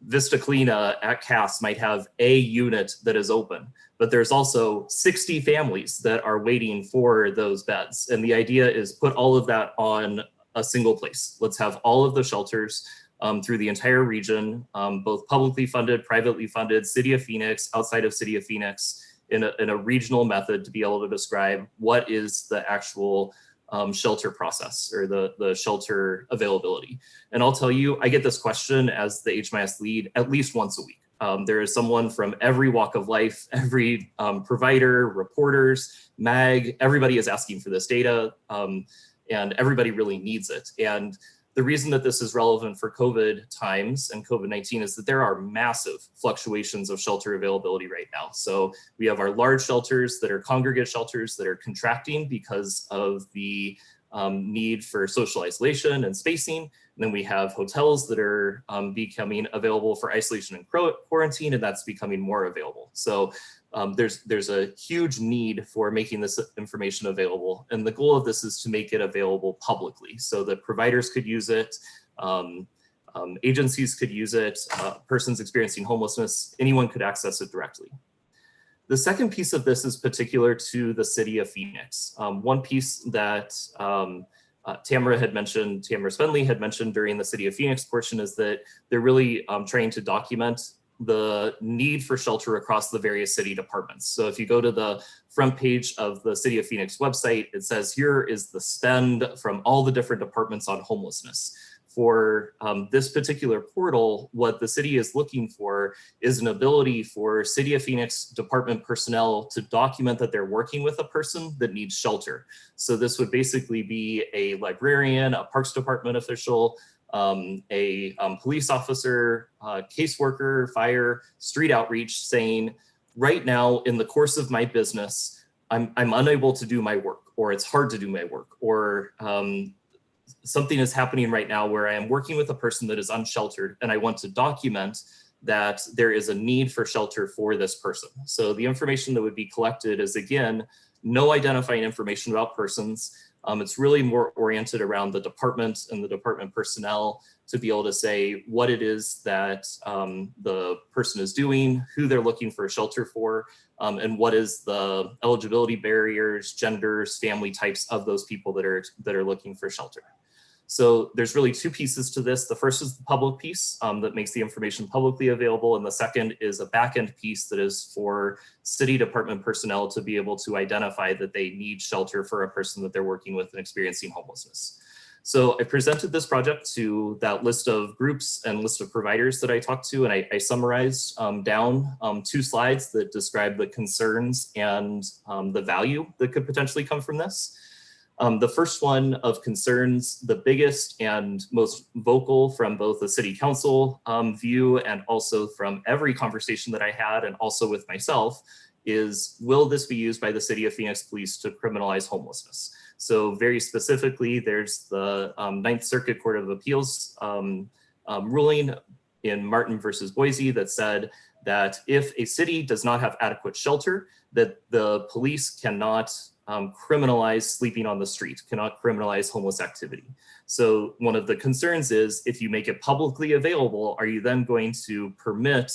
Vista Clina at CAST might have a unit that is open, but there's also 60 families that are waiting for those beds. And the idea is put all of that on a single place. Let's have all of the shelters through the entire region, both publicly funded, privately funded, City of Phoenix, outside of City of Phoenix, in a regional method to be able to describe what is the actual shelter process or the shelter availability. And I'll tell you, I get this question as the HMIS lead at least once a week. There is someone from every walk of life, every provider, reporters, MAG, everybody is asking for this data, and everybody really needs it. And the reason that this is relevant for COVID times and COVID-19 is that there are massive fluctuations of shelter availability right now. So we have our large shelters that are congregate shelters that are contracting because of the need for social isolation and spacing. And then we have hotels that are becoming available for isolation and quarantine, and that's becoming more available. So there's a huge need for making this information available. And the goal of this is to make it available publicly so that providers could use it, agencies could use it, persons experiencing homelessness, anyone could access it directly. The second piece of this is particular to the City of Phoenix. One piece that Tamara Spenley had mentioned during the City of Phoenix portion is that they're really trying to document the need for shelter across the various city departments. So if you go to the front page of the City of Phoenix website, it says here is the spend from all the different departments on homelessness. For this particular portal, what the city is looking for is an ability for City of Phoenix department personnel to document that they're working with a person that needs shelter. So this would basically be a librarian, a Parks Department official, a police officer, caseworker, fire, street outreach, saying, right now in the course of my business, I'm unable to do my work, or it's hard to do my work, or something is happening right now where I am working with a person that is unsheltered and I want to document that there is a need for shelter for this person. So the information that would be collected is, again, no identifying information about persons. It's really more oriented around the department and the department personnel to be able to say what it is that the person is doing, who they're looking for shelter for, and what is the eligibility barriers, genders, family types of those people that are looking for shelter. So there's really 2 pieces to this. The first is the public piece that makes the information publicly available. And the second is a back-end piece that is for city department personnel to be able to identify that they need shelter for a person that they're working with and experiencing homelessness. So I presented this project to that list of groups and list of providers that I talked to, and I summarized down 2 slides that describe the concerns and the value that could potentially come from this. The first one of concerns, the biggest and most vocal from both the city council view and also from every conversation that I had and also with myself, is will this be used by the City of Phoenix Police to criminalize homelessness? So very specifically, there's the 9th Circuit Court of Appeals ruling in Martin versus Boise that said that if a city does not have adequate shelter, that the police cannot criminalize sleeping on the street, cannot criminalize homeless activity. So one of the concerns is if you make it publicly available, are you then going to permit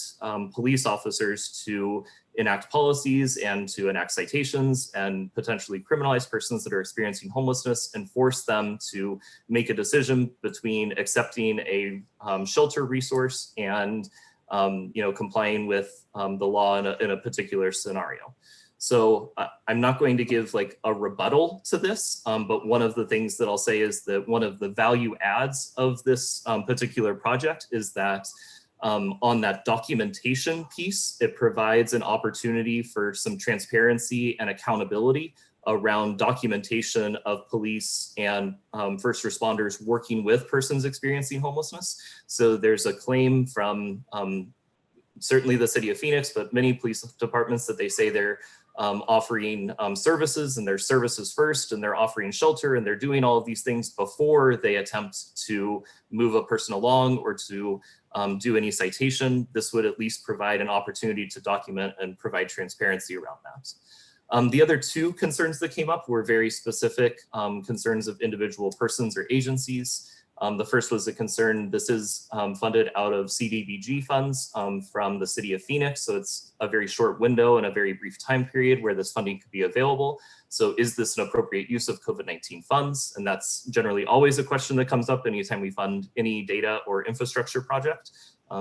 police officers to enact policies and to enact citations and potentially criminalize persons that are experiencing homelessness and force them to make a decision between accepting a shelter resource and complying with the law in a particular scenario. So I'm not going to give like a rebuttal to this, but one of the things that I'll say is that one of the value adds of this particular project is that on that documentation piece, it provides an opportunity for some transparency and accountability around documentation of police and first responders working with persons experiencing homelessness. So there's a claim from certainly the city of Phoenix, but many police departments that they say they're offering services, and their services first, and they're offering shelter, and they're doing all of these things before they attempt to move a person along or to do any citation. This would at least provide an opportunity to document and provide transparency around that. The other two concerns that came up were very specific concerns of individual persons or agencies. The first was a concern, this is funded out of CDBG funds from the city of Phoenix. So it's a very short window and a very brief time period where this funding could be available. So is this an appropriate use of COVID-19 funds? And that's generally always a question that comes up anytime we fund any data or infrastructure project.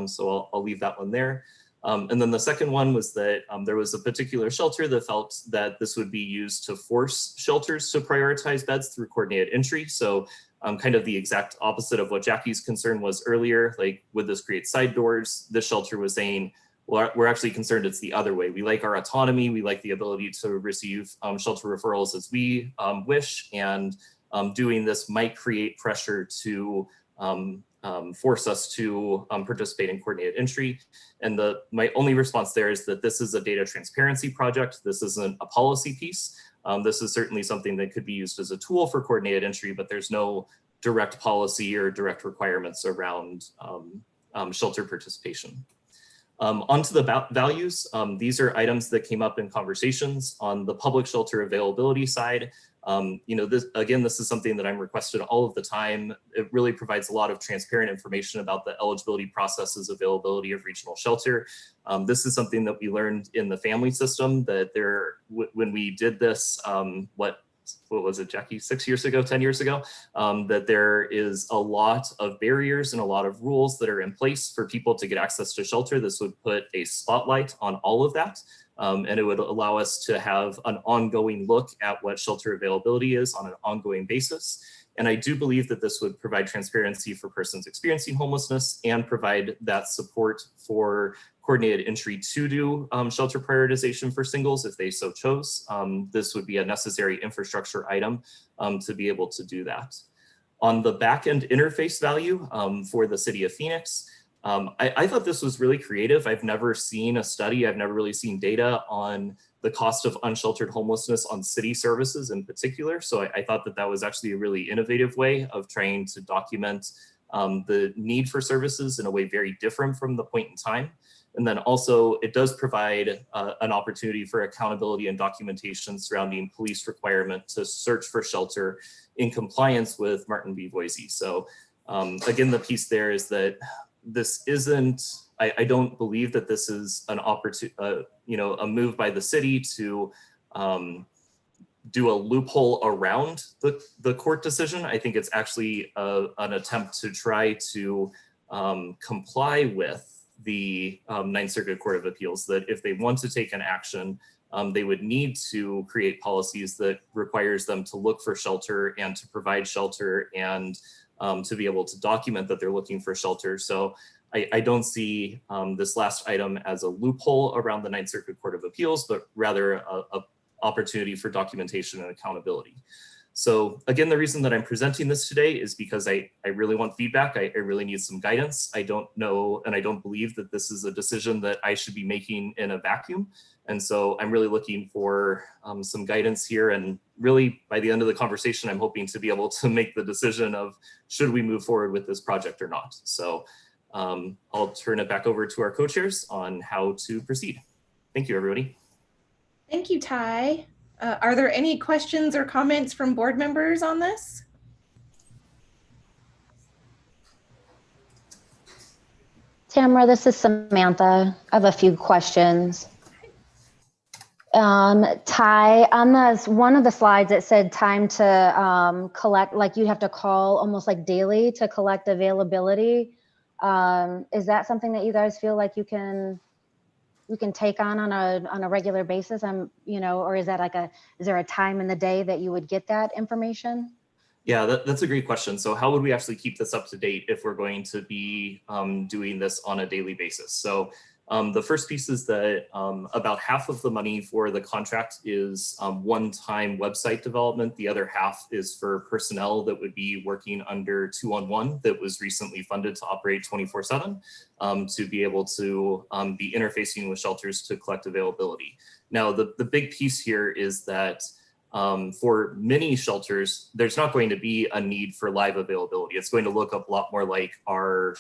So I'll leave that one there. And then the second one was that there was a particular shelter that felt that this would be used to force shelters to prioritize beds through coordinated entry. So kind of the exact opposite of what Jackie's concern was earlier, like would this create side doors? This shelter was saying, well, we're actually concerned it's the other way. We like our autonomy. We like the ability to receive shelter referrals as we wish. And doing this might create pressure to force us to participate in coordinated entry. And my only response there is that this is a data transparency project. This isn't a policy piece. This is certainly something that could be used as a tool for coordinated entry, but there's no direct policy or direct requirements around shelter participation. Onto the values, these are items that came up in conversations on the public shelter availability side. This is something that I'm requested all of the time. It really provides a lot of transparent information about the eligibility processes, availability of regional shelter. This is something that we learned in the family system that when we did this, what was it, Jackie, 6 years ago, 10 years ago, that there is a lot of barriers and a lot of rules that are in place for people to get access to shelter. This would put a spotlight on all of that. And it would allow us to have an ongoing look at what shelter availability is on an ongoing basis. And I do believe that this would provide transparency for persons experiencing homelessness and provide that support for coordinated entry to do shelter prioritization for singles if they so chose. This would be a necessary infrastructure item to be able to do that. On the back-end interface value for the city of Phoenix, I thought this was really creative. I've never seen a study, I've never really seen data on the cost of unsheltered homelessness on city services in particular. So I thought that was actually a really innovative way of trying to document the need for services in a way very different from the point in time. And then also it does provide an opportunity for accountability and documentation surrounding police requirement to search for shelter in compliance with Martin v. Boise. So again, the piece there is that this isn't, I don't believe that this is an opportunity, a move by the city to do a loophole around the court decision. I think it's actually an attempt to try to comply with the Ninth Circuit Court of Appeals, that if they want to take an action, they would need to create policies that requires them to look for shelter and to provide shelter and to be able to document that they're looking for shelter. So I don't see this last item as a loophole around the Ninth Circuit Court of Appeals, but rather a opportunity for documentation and accountability. So again, the reason that I'm presenting this today is because I really want feedback. I really need some guidance. I don't know, and I don't believe that this is a decision that I should be making in a vacuum. And so I'm really looking for some guidance here. And really by the end of the conversation, I'm hoping to be able to make the decision of should we move forward with this project or not. So I'll turn it back over to our co-chairs on how to proceed. Thank you, everybody. Thank you, Ty. Are there any questions or comments from board members on this? Tamara, this is Samantha. I have a few questions. Ty, on this one of the slides, it said time to collect, like you have to call almost like daily to collect availability. Is that something that you guys feel like you can take on a regular basis? Or is that like is there a time in the day that you would get that information? Yeah, that's a great question. So how would we actually keep this up to date if we're going to be doing this on a daily basis? So the first piece is that about half of the money for the contract is one-time website development. The other half is for personnel that would be working under 211 that was recently funded to operate 24/7 to be able to be interfacing with shelters to collect availability. Now, the big piece here is that for many shelters, there's not going to be a need for live availability. It's going to look a lot more like our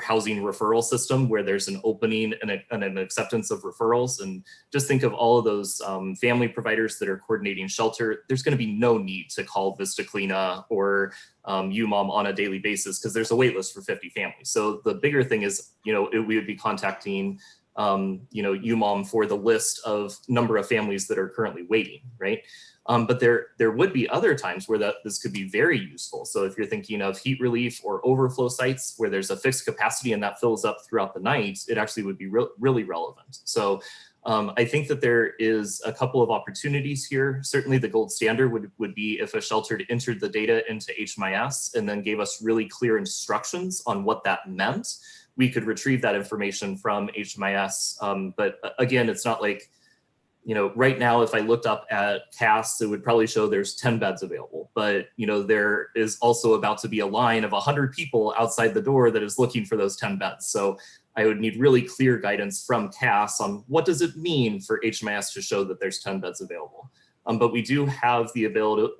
housing referral system, where there's an opening and an acceptance of referrals. And just think of all of those family providers that are coordinating shelter. There's going to be no need to call Vista Clina or UMOM on a daily basis because there's a wait list for 50 families. So the bigger thing is, we would be contacting UMOM for the list of number of families that are currently waiting, right? But there would be other times where this could be very useful. So if you're thinking of heat relief or overflow sites where there's a fixed capacity and that fills up throughout the night, it actually would be really relevant. So I think that there is a couple of opportunities here. Certainly the gold standard would be if a shelter entered the data into HMIS and then gave us really clear instructions on what that meant. We could retrieve that information from HMIS. But again, it's not like, right now, if I looked up at CAS, it would probably show there's 10 beds available. But, there is also about to be a line of 100 people outside the door that is looking for those 10 beds. So I would need really clear guidance from CAS on what does it mean for HMIS to show that there's 10 beds available. But we do have the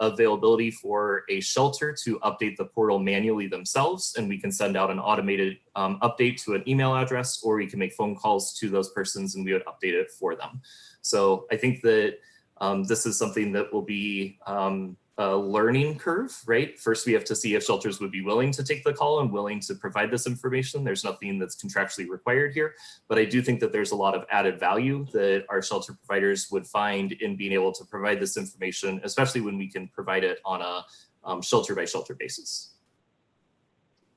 availability for a shelter to update the portal manually themselves, and we can send out an automated update to an email address, or we can make phone calls to those persons and we would update it for them. So I think that this is something that will be a learning curve, right? First, we have to see if shelters would be willing to take the call and willing to provide this information. There's nothing that's contractually required here, but I do think that there's a lot of added value that our shelter providers would find in being able to provide this information, especially when we can provide it on a shelter by shelter basis.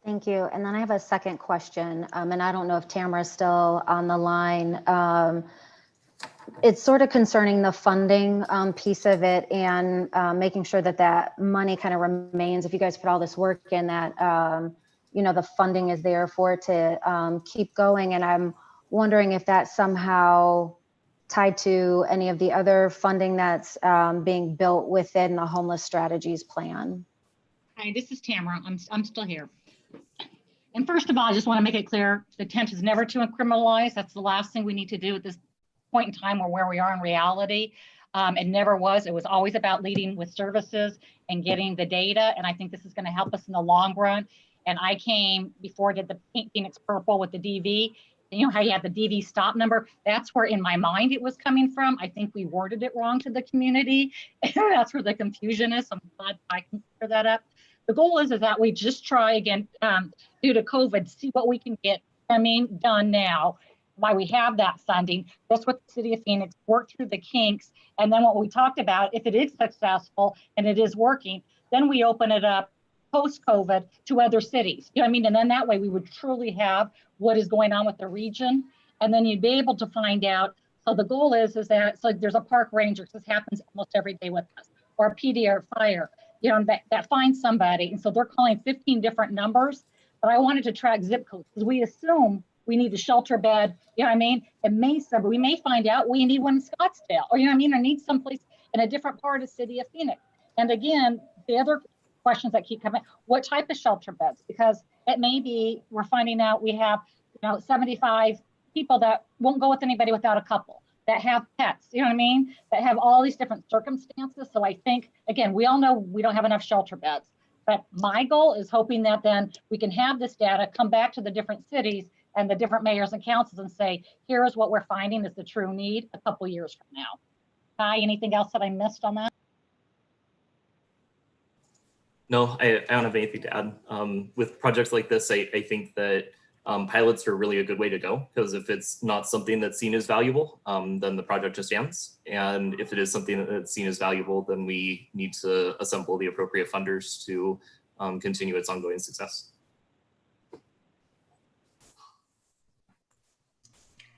Thank you. And then I have a second question, and I don't know if Tamara's still on the line. It's sort of concerning the funding piece of it and making sure that that money kind of remains. If you guys put all this work in, that the funding is there for it to keep going. And I'm wondering if that's somehow tied to any of the other funding that's being built within the homeless strategies plan. Hi, this is Tamara. I'm still here. And first of all, I just want to make it clear, the intent is never to criminalize. That's the last thing we need to do at this point in time, or where we are in reality. It never was. It was always about leading with services and getting the data. And I think this is going to help us in the long run. And I came before I did the Phoenix Purple with the DV. How you had the DV stop number? That's where in my mind it was coming from. I think we worded it wrong to the community. And that's where the confusion is. I'm glad I can clear that up. The goal is that we just try again, due to COVID, see what we can get done now. Why we have that funding. That's what the city of Phoenix worked through the kinks. And then what we talked about, if it is successful and it is working, then we open it up post-COVID to other cities. And then that way we would truly have what is going on with the region. And then you'd be able to find out. So the goal is that, so there's a park ranger, because this happens almost every day with us, or a PD or fire, that finds somebody. And so they're calling 15 different numbers, but I wanted to track zip codes because we assume we need a shelter bed, in Mesa, but we may find out we need one in Scottsdale, or or need someplace in a different part of the city of Phoenix. And again, the other questions that keep coming, what type of shelter beds? Because it may be, we're finding out we have, 75 people that won't go with anybody without a couple, that have pets, that have all these different circumstances. So I think, again, we all know we don't have enough shelter beds, but my goal is hoping that then we can have this data come back to the different cities and the different mayors and councils and say, here is what we're finding is the true need a couple years from now. Hi, anything else that I missed on that? No, I don't have anything to add. With projects like this, I think that pilots are really a good way to go, because if it's not something that's seen as valuable, then the project just ends. And if it is something that's seen as valuable, then we need to assemble the appropriate funders to continue its ongoing success.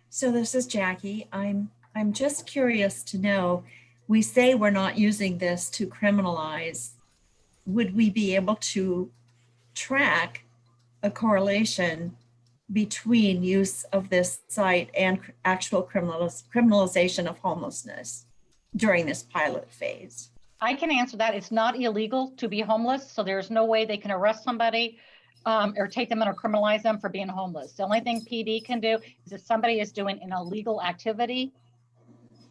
So this is Jackie. I'm just curious to know, we say we're not using this to criminalize. Would we be able to track a correlation between use of this site and actual criminalization of homelessness during this pilot phase? I can answer that. It's not illegal to be homeless, so there's no way they can arrest somebody or take them in or criminalize them for being homeless. The only thing PD can do is if somebody is doing an illegal activity,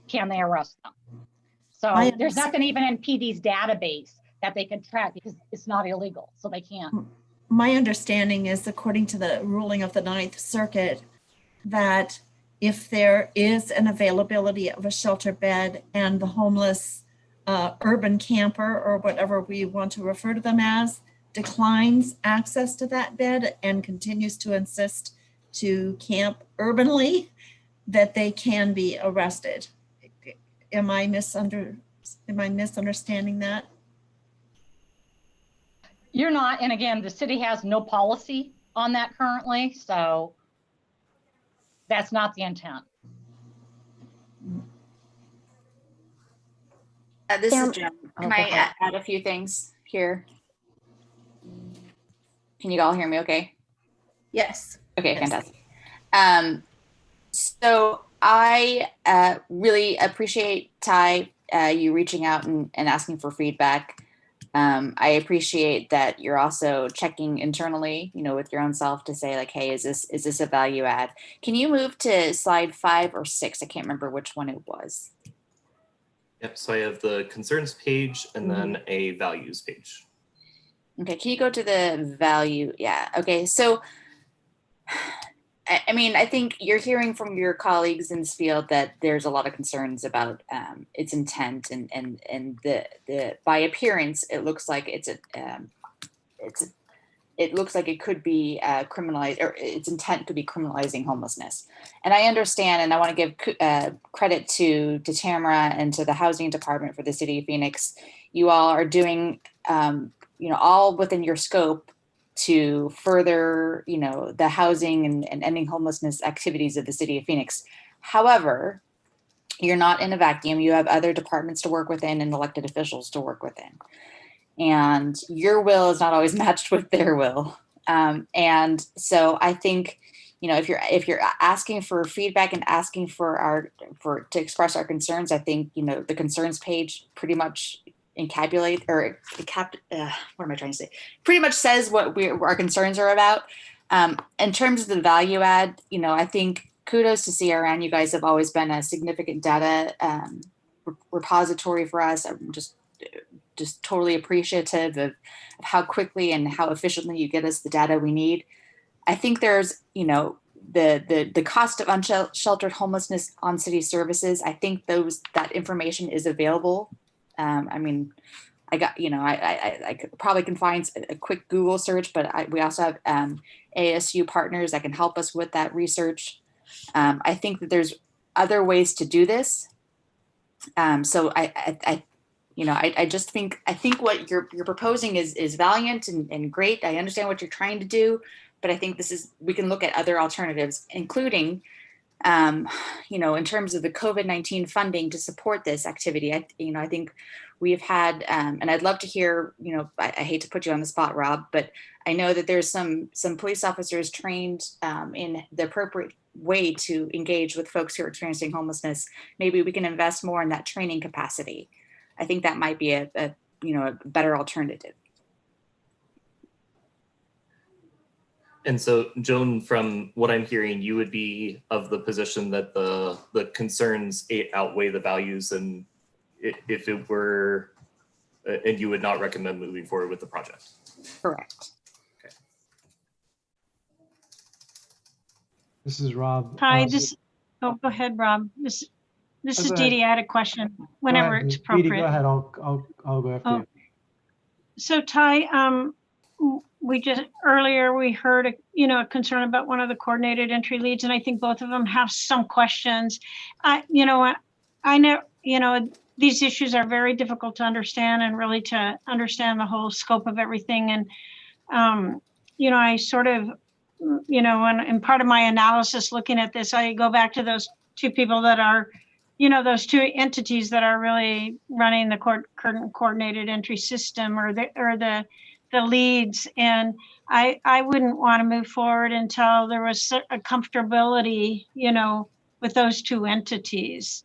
can they arrest them? So there's nothing even in PD's database that they can track because it's not illegal, so they can't. My understanding is, according to the ruling of the Ninth Circuit, that if there is an availability of a shelter bed and the homeless urban camper, or whatever we want to refer to them as, declines access to that bed and continues to insist to camp urbanly, that they can be arrested. Am I misunderstanding that? You're not, and again, the city has no policy on that currently, so that's not the intent. This is Jim. Can I add a few things here? Can you all hear me okay? Yes. Okay, Yes. fantastic. So I really appreciate, Ty, you reaching out and asking for feedback. I appreciate that you're also checking internally, with your own self to say like, hey, is this a value add? Can you move to slide 5 or 6? I can't remember which one it was. Yep, so I have the concerns page and then a values page. Okay, can you go to the value? Yeah, okay, so I mean, I think you're hearing from your colleagues in this field that there's a lot of concerns about its intent and the by appearance, it looks like it looks like it could be criminalized, or its intent could be criminalizing homelessness. And I understand, and I want to give credit to Tamara and to the housing department for the city of Phoenix. You all are doing, all within your scope to further, the housing and ending homelessness activities of the city of Phoenix. However, you're not in a vacuum. You have other departments to work within and elected officials to work within. And your will is not always matched with their will. And so I think, if you're asking for feedback and asking to express our concerns, I think, the concerns page pretty much encapsulate or what am I trying to say? Pretty much says what our concerns are about. In terms of the value add, I think kudos to CRN. You guys have always been a significant data repository for us. I'm just totally appreciative of how quickly and how efficiently you get us the data we need. I think there's, the cost of unsheltered homelessness on city services. I think that information is available. I mean, I probably can find a quick Google search, but we also have ASU partners that can help us with that research. I think that there's other ways to do this. So I just think what you're proposing is valiant and great. I understand what you're trying to do, but I think we can look at other alternatives, including, in terms of the COVID-19 funding to support this activity. I think we've had, and I'd love to hear, I hate to put you on the spot, Rob, but I know that there's some police officers trained in the appropriate way to engage with folks who are experiencing homelessness. Maybe we can invest more in that training capacity. I think that might be a better alternative. And so, Joan, from what I'm hearing, you would be of the position that the concerns outweigh the values, and if it were, and you would not recommend moving forward with the project. Correct. Okay. This is Rob. Hi, go ahead, Rob. This Oh, is go Dee ahead. Dee. I had a question Go whenever ahead, it's Dee Dee, appropriate. go ahead. I'll go after Oh, you. so Ty, we just earlier we heard a concern about one of the coordinated entry leads, and I think both of them have some questions. I know these issues are very difficult to understand and really to understand the whole scope of everything. And I sort of in part of my analysis looking at this, I go back to those two people that are those two entities that are really running the coordinated entry system, or the leads. And I wouldn't want to move forward until there was a comfortability, with those two entities.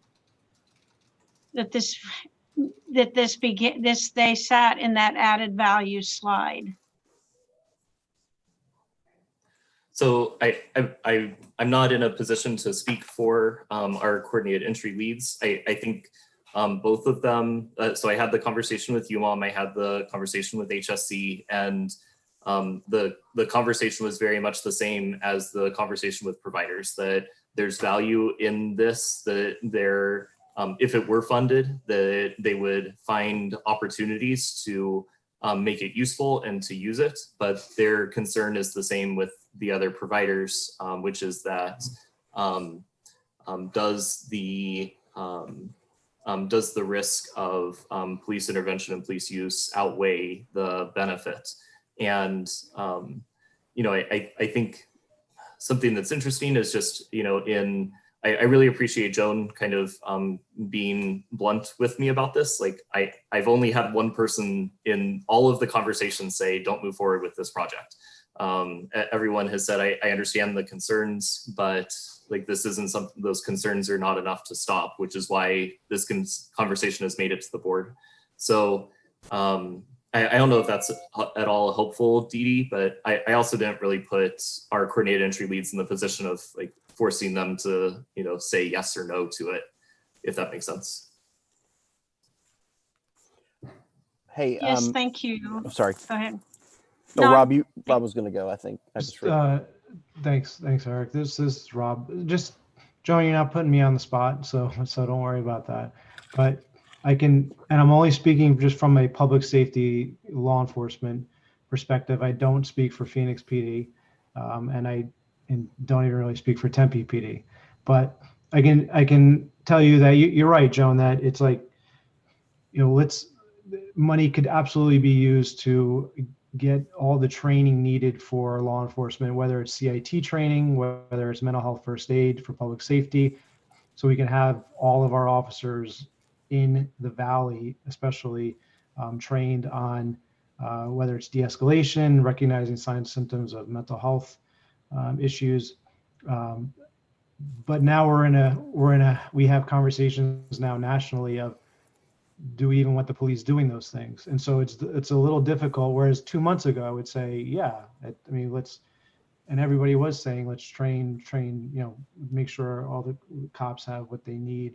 That they sat in that added value slide. So I'm not in a position to speak for our coordinated entry leads. I think both of them, so I had the conversation with UMOM, I had the conversation with HSC, and the conversation was very much the same as the conversation with providers, that there's value in this, that there, if it were funded, that they would find opportunities to make it useful and to use it. But their concern is the same with the other providers, which is that does the risk of police intervention and police use outweigh the benefit? And I think something that's interesting is just I really appreciate Joan kind of being blunt with me about this. Like I've only had one person in all of the conversations say, don't move forward with this project. Everyone has said, I understand the concerns, but like this isn't something, those concerns are not enough to stop, which is why this conversation has made it to the board. So I don't know if that's at all helpful, Dee Dee, but I also didn't really put our coordinated entry leads in the position of like forcing them to, say yes or no to it, if that makes sense. Hey, yes, thank you. I'm sorry. Go ahead. No, Rob was going to go, I think. Thanks, Eric. This is Rob. Just, Joan, you're not putting me on the spot, so don't worry about that. But I can, and I'm only speaking just from a public safety law enforcement perspective. I don't speak for Phoenix PD, and don't even really speak for Tempe PD. But I can tell you that you're right, Joan, that it's like, money could absolutely be used to get all the training needed for law enforcement, whether it's CIT training, whether it's mental health first aid for public safety, so we can have all of our officers in the Valley, especially trained on whether it's de-escalation, recognizing signs and symptoms of mental health issues. But now we have conversations now nationally of, do we even want the police doing those things? And so it's a little difficult. Whereas 2 months ago, I would say, yeah, and everybody was saying, let's train, make sure all the cops have what they need.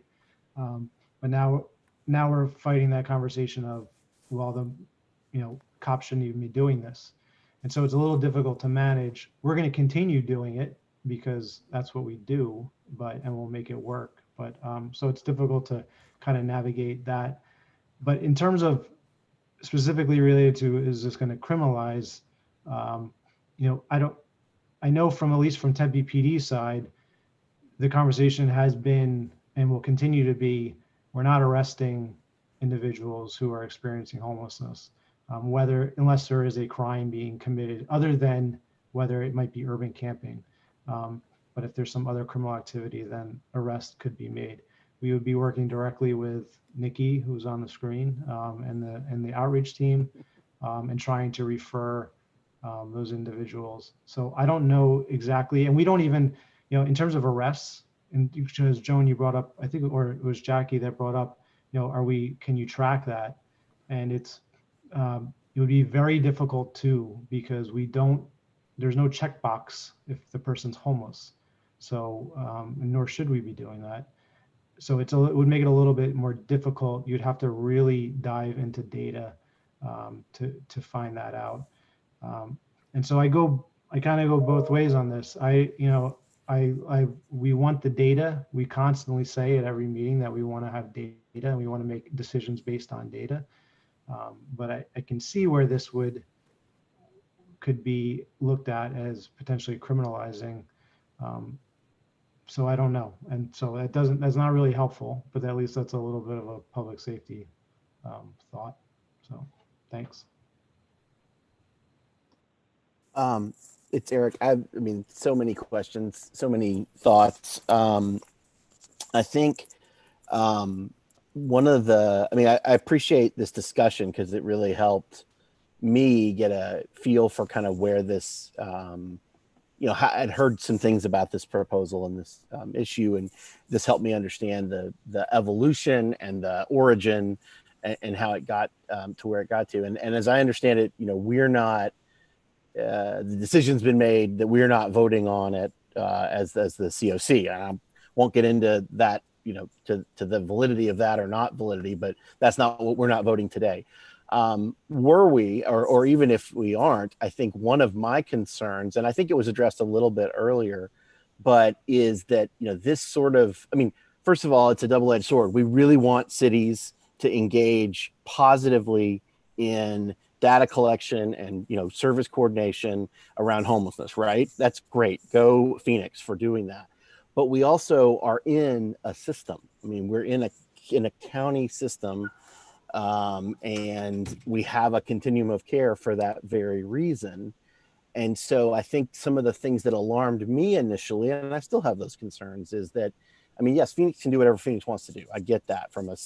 But now we're fighting that conversation of, well, cops shouldn't even be doing this. And so it's a little difficult to manage. We're going to continue doing it because that's what we do, and we'll make it work. But so it's difficult to kind of navigate that. But in terms of specifically related to, is this going to criminalize? I know from, at least from Tempe PD side, the conversation has been and will continue to be, we're not arresting individuals who are experiencing homelessness, unless there is a crime being committed, other than whether it might be urban camping. But if there's some other criminal activity, then arrest could be made. We would be working directly with Nikki, who's on the screen, and the outreach team, and trying to refer those individuals. So I don't know exactly, and we don't even, in terms of arrests, and because Joan, you brought up, I think, or it was Jackie that brought up, can you track that? And it would be very difficult too, because there's no checkbox if the person's homeless. So, nor should we be doing that. So it would make it a little bit more difficult. You'd have to really dive into data to find that out. And so I kind of go both ways on this. we want the data. We constantly say at every meeting that we want to have data and we want to make decisions based on data. But I can see where this could be looked at as potentially criminalizing. So I don't know. And so that's not really helpful, but at least that's a little bit of a public safety thought. So thanks. It's Eric. I mean, so many questions, so many thoughts. I think I appreciate this discussion because it really helped me get a feel for kind of where this, I'd heard some things about this proposal and this issue, and this helped me understand the evolution and the origin and how it got to where it got to. And as I understand it, we're not, the decision's been made that we're not voting on it as the COC. I won't get into that, to the validity of that or not validity, but that's not what we're not voting today. Were we, or even if we aren't, I think one of my concerns, and I think it was addressed a little bit earlier, but is that, this sort of, first of all, it's a double-edged sword. We really want cities to engage positively in data collection and service coordination around homelessness, right? That's great. Go Phoenix for doing that. But we also are in a system. We're in a county system, and we have a continuum of care for that very reason. And so I think some of the things that alarmed me initially, and I still have those concerns, is that, yes, Phoenix can do whatever Phoenix wants to do. I get that from a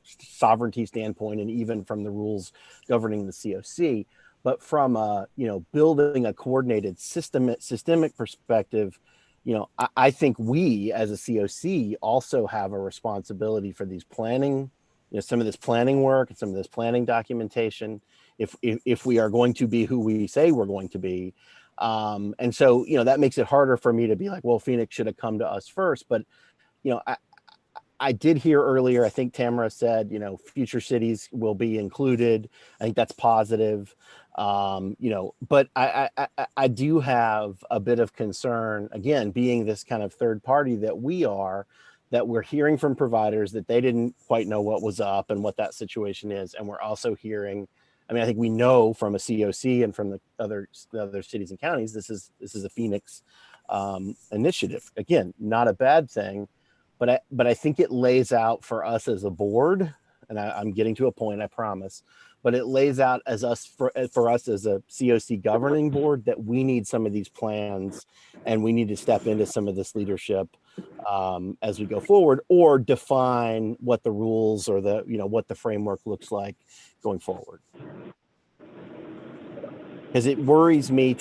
sovereignty standpoint and even from the rules governing the COC. But from a building a coordinated systemic perspective, I think we as a COC also have a responsibility for these planning, some of this planning work and some of this planning documentation, if we are going to be who we say we're going to be. And so, that makes it harder for me to be like, well, Phoenix should have come to us first. But, I did hear earlier, I think Tamara said, future cities will be included. I think that's positive. But I do have a bit of concern, again, being this kind of third party that we're hearing from providers that they didn't quite know what was up and what that situation is. And we're also hearing, I think we know from a COC and from the other cities and counties, this is a Phoenix initiative. Again, not a bad thing. But I think it lays out for us as a board, and I'm getting to a point, I promise, but it lays out for us as a COC governing board that we need some of these plans and we need to step into some of this leadership as we go forward, or define what the rules or what the framework looks like going forward. Because it worries me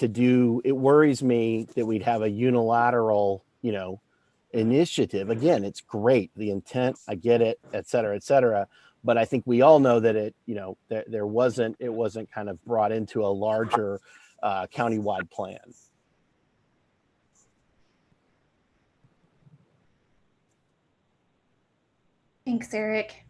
that we'd have a unilateral, initiative. Again, it's great, the intent, I get it, et cetera, but I think we all know that it wasn't kind of brought into a larger countywide plan. Thanks, Eric.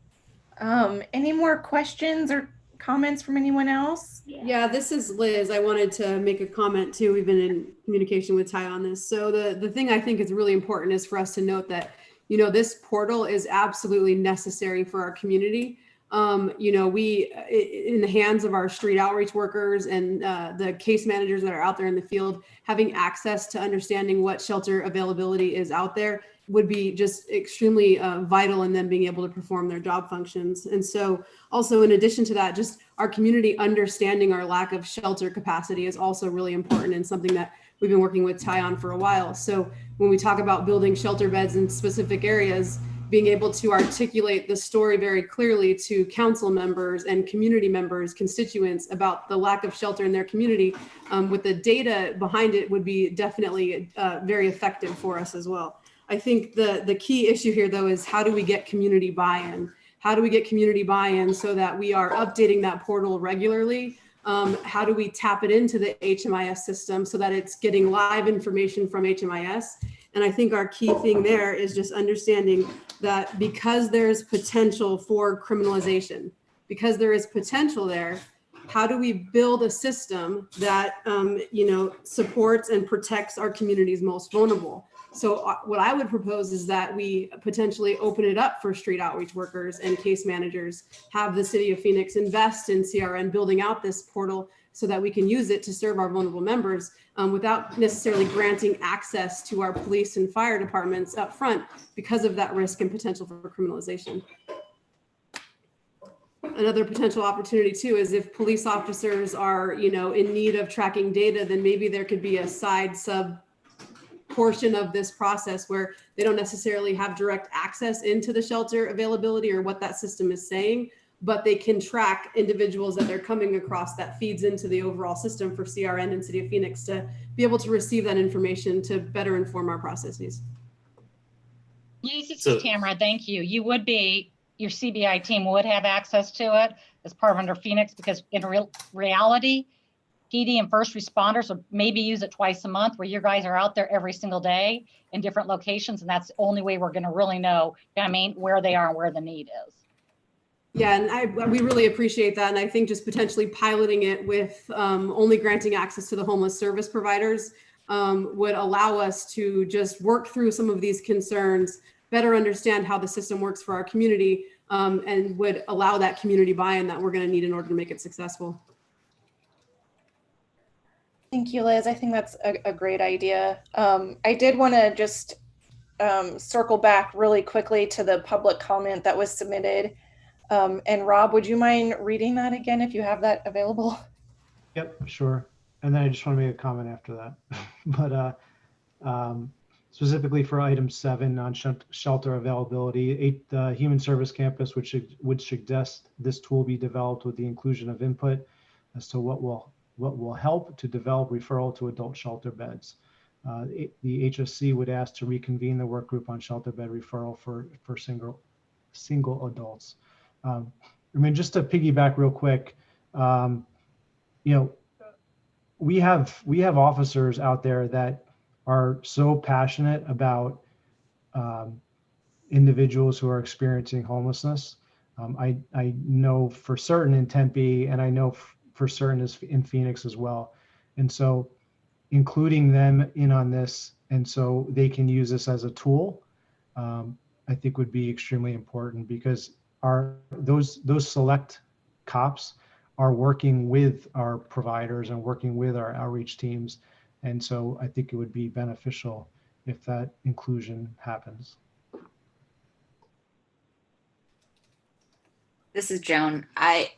Any more questions or comments from anyone else? Yeah, this is Liz. I wanted to make a comment too. We've been in communication with Ty on this. So the thing I think is really important is for us to note that, this portal is absolutely necessary for our community. We, in the hands of our street outreach workers and the case managers that are out there in the field, having access to understanding what shelter availability is out there would be just extremely vital in them being able to perform their job functions. And so also, in addition to that, just our community understanding our lack of shelter capacity is also really important and something that we've been working with Ty on for a while. So when we talk about building shelter beds in specific areas, being able to articulate the story very clearly to council members and community members, constituents, about the lack of shelter in their community with the data behind it would be definitely very effective for us as well. I think the key issue here, though, is how do we get community buy-in? How do we get community buy-in so that we are updating that portal regularly? How do we tap it into the HMIS system so that it's getting live information from HMIS? And I think our key thing there is just understanding that because there's potential for criminalization, because there is potential there, how do we build a system that supports and protects our community's most vulnerable? So what I would propose is that we potentially open it up for street outreach workers and case managers, have the city of Phoenix invest in CRN building out this portal so that we can use it to serve our vulnerable members without necessarily granting access to our police and fire departments up front because of that risk and potential for criminalization. Another potential opportunity too is if police officers are, in need of tracking data, then maybe there could be a side sub portion of this process where they don't necessarily have direct access into the shelter availability or what that system is saying, but they can track individuals that they're coming across that feeds into the overall system for CRN and City of Phoenix to be able to receive that information to better inform our processes. Yes, this is Tamara. Thank you. Your CBI team would have access to it as part of under Phoenix, because in reality, PD and first responders would maybe use it twice a month, where your guys are out there every single day in different locations. And that's the only way we're going to really know, where they are and where the need is. Yeah, and we really appreciate that. And I think just potentially piloting it with only granting access to the homeless service providers would allow us to just work through some of these concerns, better understand how the system works for our community, and would allow that community buy-in that we're going to need in order to make it successful. Thank you, Liz. I think that's a great idea. I did want to just circle back really quickly to the public comment that was submitted. And Rob, would you mind reading that again if you have that available? Yep, sure. And then I just want to make a comment after that. But specifically for item 7 on shelter availability, the Human Service Campus would suggest this tool be developed with the inclusion of input as to what will help to develop referral to adult shelter beds. The HSC would ask to reconvene the work group on shelter bed referral for single adults. Just to piggyback real quick, we have officers out there that are so passionate about individuals who are experiencing homelessness. I know for certain in Tempe, and I know for certain in Phoenix as well. And so including them in on this, and so they can use this as a tool, I think would be extremely important, because those select cops are working with our providers and working with our outreach teams. And so I think it would be beneficial if that inclusion happens. This is Joan. I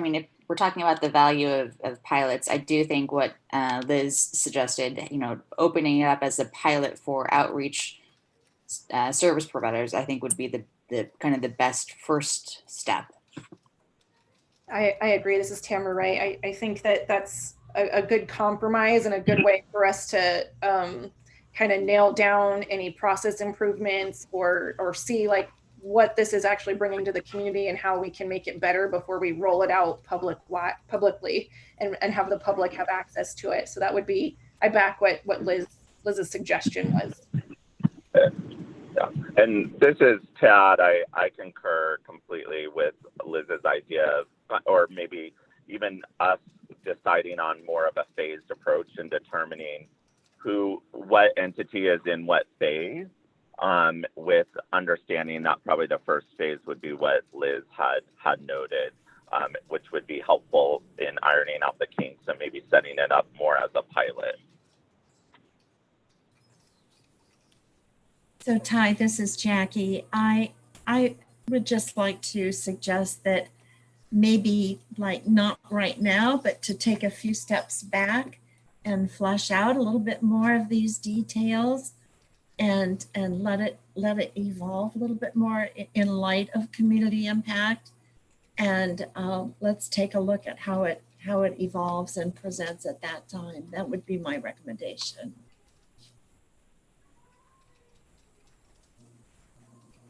mean, if we're talking about the value of pilots, I do think what Liz suggested, opening it up as a pilot for outreach service providers, I think would be the kind of the best first step. I agree. This is Tamara Ray. I think that's a good compromise and a good way for us to kind of nail down any process improvements or see like what this is actually bringing to the community and how we can make it better before we roll it out publicly and have the public have access to it. So that would be, I back what Liz's suggestion was. Yeah. And this is Tad. I concur completely with Liz's idea, or maybe even us deciding on more of a phased approach and determining what entity is in what phase, with understanding that probably the first phase would be what Liz had noted, which would be helpful in ironing out the kinks and maybe setting it up more as a pilot. So Ty, this is Jackie. I would just like to suggest that maybe like not right now, but to take a few steps back and flesh out a little bit more of these details and let it evolve a little bit more in light of community impact. And let's take a look at how it evolves and presents at that time. That would be my recommendation.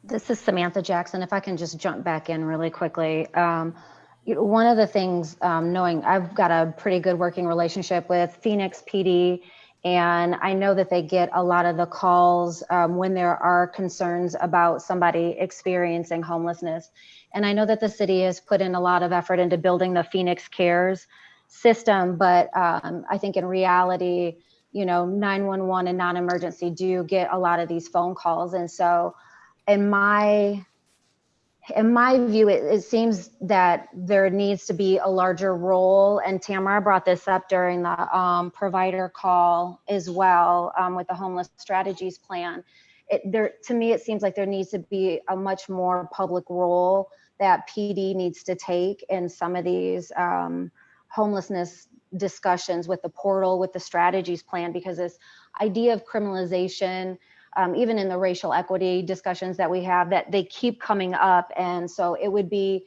This is Samantha Jackson. If I can just jump back in really quickly. One of the things, knowing I've got a pretty good working relationship with Phoenix PD, and I know that they get a lot of the calls when there are concerns about somebody experiencing homelessness. And I know that the city has put in a lot of effort into building the Phoenix Cares system, but I think in reality, 911 and non-emergency do get a lot of these phone calls. And so in my view, it seems that there needs to be a larger role. And Tamara brought this up during the provider call as well, with the homeless strategies plan. To me, it seems like there needs to be a much more public role that PD needs to take in some of these homelessness discussions with the portal, with the strategies plan, because this idea of criminalization, even in the racial equity discussions that we have, that they keep coming up. And so it would be,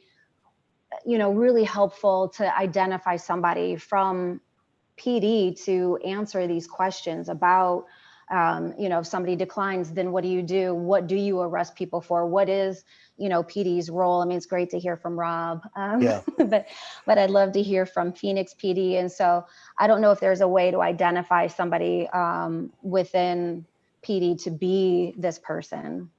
really helpful to identify somebody from PD to answer these questions about, if somebody declines, then what do you do? What do you arrest people for? What is, PD's role? I mean, it's great to hear from Rob, but I'd love to hear from Phoenix PD. And so I don't know if there's a way to identify somebody within PD to be this person.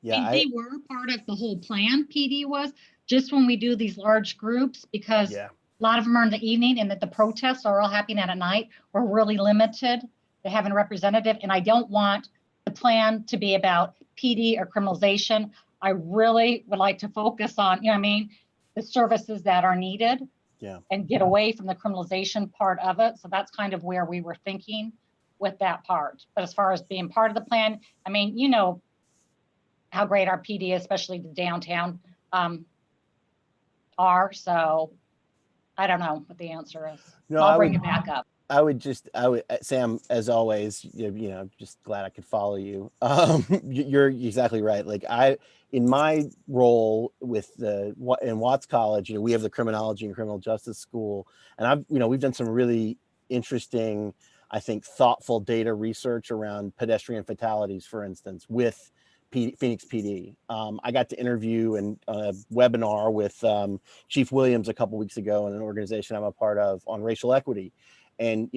Yeah, they were part of the whole plan. PD was just when we do these large groups, because a lot of them are in the evening, and that the protests are all happening at night. We're really limited to having a representative, and I don't want the plan to be about PD or criminalization. I really would like to focus on, the services that are needed, and get away from the criminalization part of it. So that's kind of where we were thinking with that part. But as far as being part of the plan, how great our PD, especially the downtown, are. So I don't know what the answer is. No, I'll bring it back up. I would, Sam, as always, just glad I could follow you. You're exactly right. Like in my role in Watts College, we have the criminology and criminal justice school, and we've done some really interesting, I think, thoughtful data research around pedestrian fatalities, for instance, with Phoenix PD. I got to interview a webinar with Chief Williams a couple weeks ago in an organization I'm a part of on racial equity. And,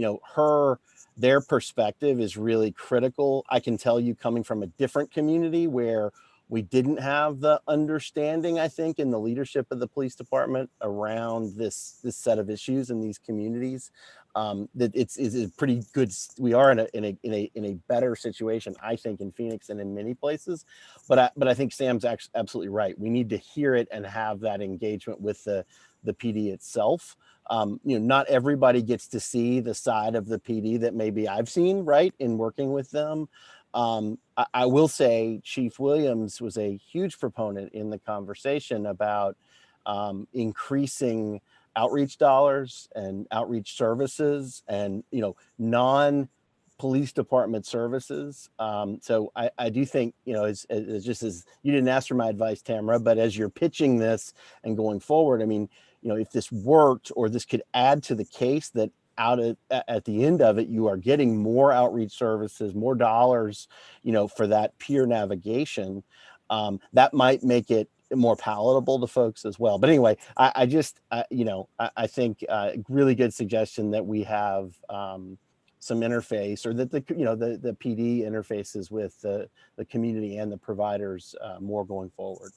their perspective is really critical. I can tell you, coming from a different community where we didn't have the understanding, I think, in the leadership of the police department around this set of issues in these communities, that it's a pretty good. We are in a better situation, I think, in Phoenix and in many places. But I think Sam's absolutely right. We need to hear it and have that engagement with the PD itself. Not everybody gets to see the side of the PD that maybe I've seen, right, in working with them. I will say Chief Williams was a huge proponent in the conversation about increasing outreach dollars and outreach services and, non-police department services. So I do think, as you didn't ask for my advice, Tamara, but as you're pitching this and going forward, if this worked, or this could add to the case that at the end of it, you are getting more outreach services, more dollars, for that peer navigation, that might make it more palatable to folks as well. But anyway, I think a really good suggestion that we have some interface, or that the PD interfaces with the community and the providers more going forward.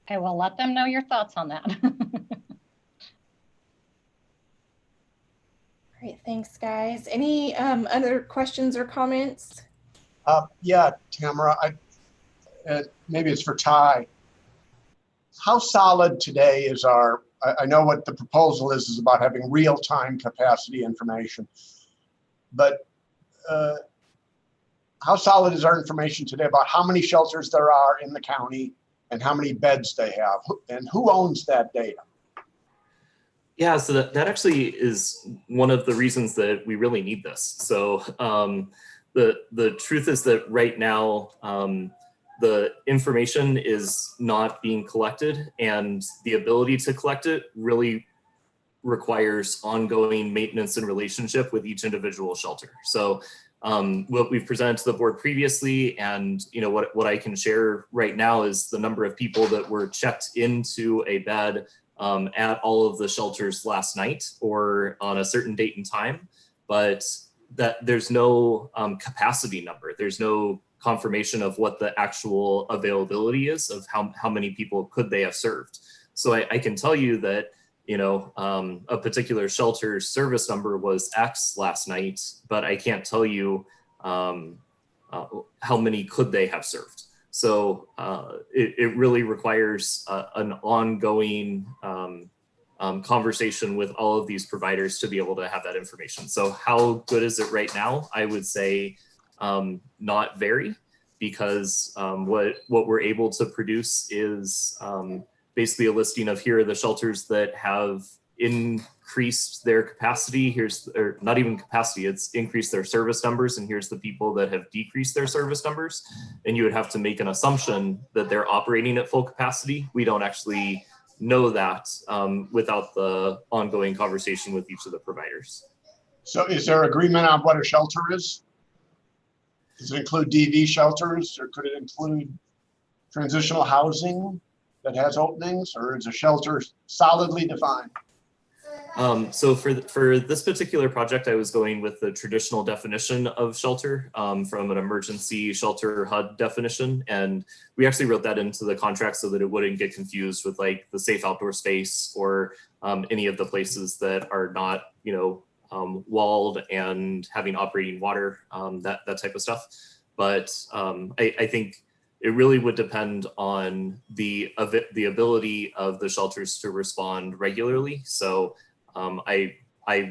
I will let them know your thoughts on that. Great, thanks, guys. Any other questions or comments? Yeah, Tamara, maybe it's for Ty. How solid today is I know what the proposal is about having real-time capacity information, but how solid is our information today about how many shelters there are in the county and how many beds they have, and who owns that data? Yeah, so that actually is one of the reasons that we really need this. So the truth is that right now, the information is not being collected, and the ability to collect it really requires ongoing maintenance and relationship with each individual shelter. So what we've presented to the board previously, and what I can share right now is the number of people that were checked into a bed at all of the shelters last night or on a certain date and time, but that there's no capacity number. There's no confirmation of what the actual availability is of how many people could they have served. So I can tell you that a particular shelter service number was X last night, but I can't tell you how many could they have served. So it really requires an ongoing conversation with all of these providers to be able to have that information. So how good is it right now? I would say not very, because what we're able to produce is basically a listing of here are the shelters that have increased their capacity. Or not even capacity, it's increased their service numbers, and here's the people that have decreased their service numbers. And you would have to make an assumption that they're operating at full capacity. We don't actually know that without the ongoing conversation with each of the providers. So is there agreement on what a shelter is? Does it include DV shelters, or could it include transitional housing that has openings, or is a shelter solidly defined? So for this particular project, I was going with the traditional definition of shelter from an emergency shelter HUD definition. And we actually wrote that into the contract so that it wouldn't get confused with like the safe outdoor space or any of the places that are not, walled and having operating water, that type of stuff. But I think it really would depend on the ability of the shelters to respond regularly. So I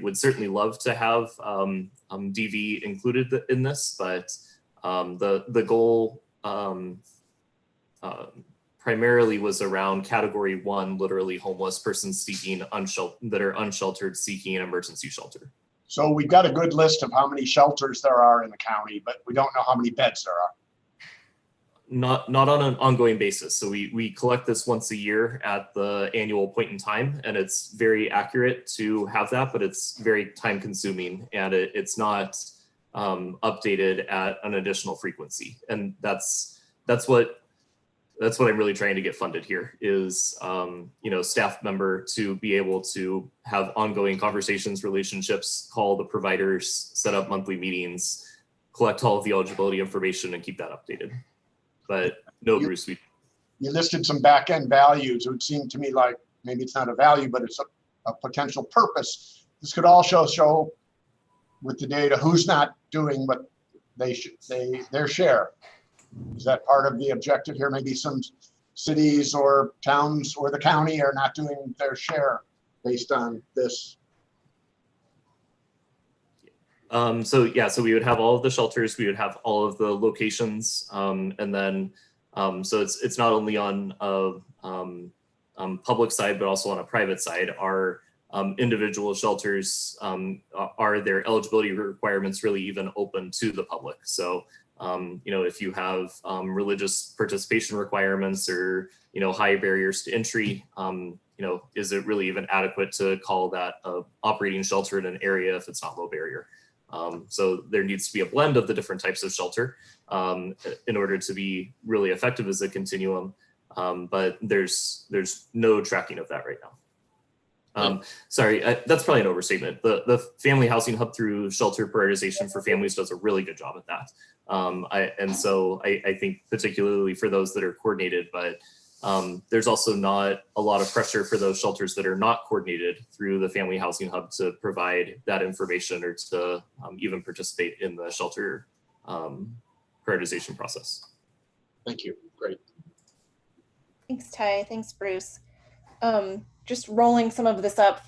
would certainly love to have DV included in this, but the goal primarily was around category 1, literally homeless persons seeking that are unsheltered, seeking an emergency shelter. So we've got a good list of how many shelters there are in the county, but we don't know how many beds there are. Not on an ongoing basis. So we collect this once a year at the annual point in time, and it's very accurate to have that, but it's very time consuming, and it's not updated at an additional frequency. And that's what I'm really trying to get funded here is, staff member to be able to have ongoing conversations, relationships, call the providers, set up monthly meetings, collect all of the eligibility information, and keep that updated. But no, Bruce, you listed some back-end values. It would seem to me like maybe it's not a value, but it's a potential purpose. This could also show with the data who's not doing what their share. Is that part of the objective here? Maybe some cities or towns or the county are not doing their share based on this. So we would have all of the shelters, we would have all of the locations, and then so it's not only on a public side, but also on a private side. Our individual shelters, are their eligibility requirements really even open to the public? So if you have religious participation requirements or high barriers to entry, is it really even adequate to call that a operating shelter in an area if it's not low barrier? So there needs to be a blend of the different types of shelter in order to be really effective as a continuum. But there's no tracking of that right now. Sorry, that's probably an overstatement. The Family Housing Hub through Shelter Prioritization for Families does a really good job at that. I think particularly for those that are coordinated, but there's also not a lot of pressure for those shelters that are not coordinated through the Family Housing Hub to provide that information or to even participate in the shelter prioritization process. Thank you. Great. Thanks, Ty. Thanks, Bruce. Just rolling some of this up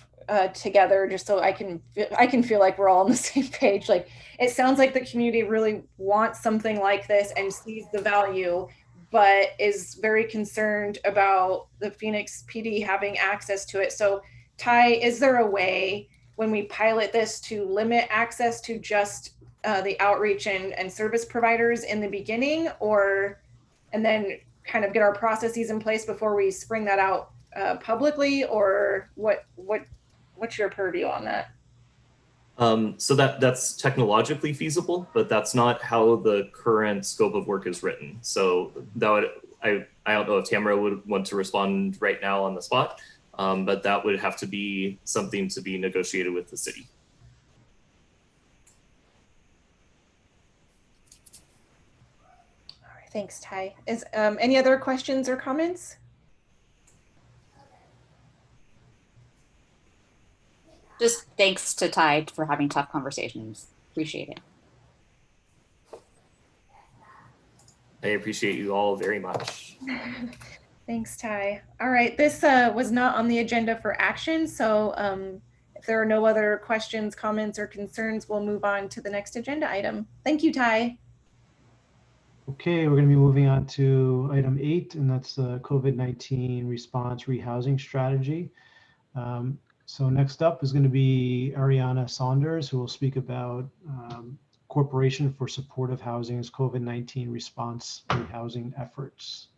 together, just so I can feel like we're all on the same page. Like, it sounds like the community really wants something like this and sees the value, but is very concerned about the Phoenix PD having access to it. So Ty, is there a way when we pilot this to limit access to just the outreach and service providers in the beginning, and then kind of get our processes in place before we spring that out publicly, or what's your purview on that? So that's technologically feasible, but that's not how the current scope of work is written. So I don't know if Tamara would want to respond right now on the spot, but that would have to be something to be negotiated with the city. All right, thanks, Ty. Is any other questions or comments? Just thanks to Ty for having tough conversations. Appreciate it. I appreciate you all very much. Thanks, Ty. All right, this was not on the agenda for action, so if there are no other questions, comments, or concerns, we'll move on to the next agenda item. Thank you, Ty. Okay, we're going to be moving on to item 8, and that's the COVID-19 response rehousing strategy. So next up is going to be Ariana Saunders, who will speak about Corporation for Supportive Housing's COVID-19 response rehousing efforts.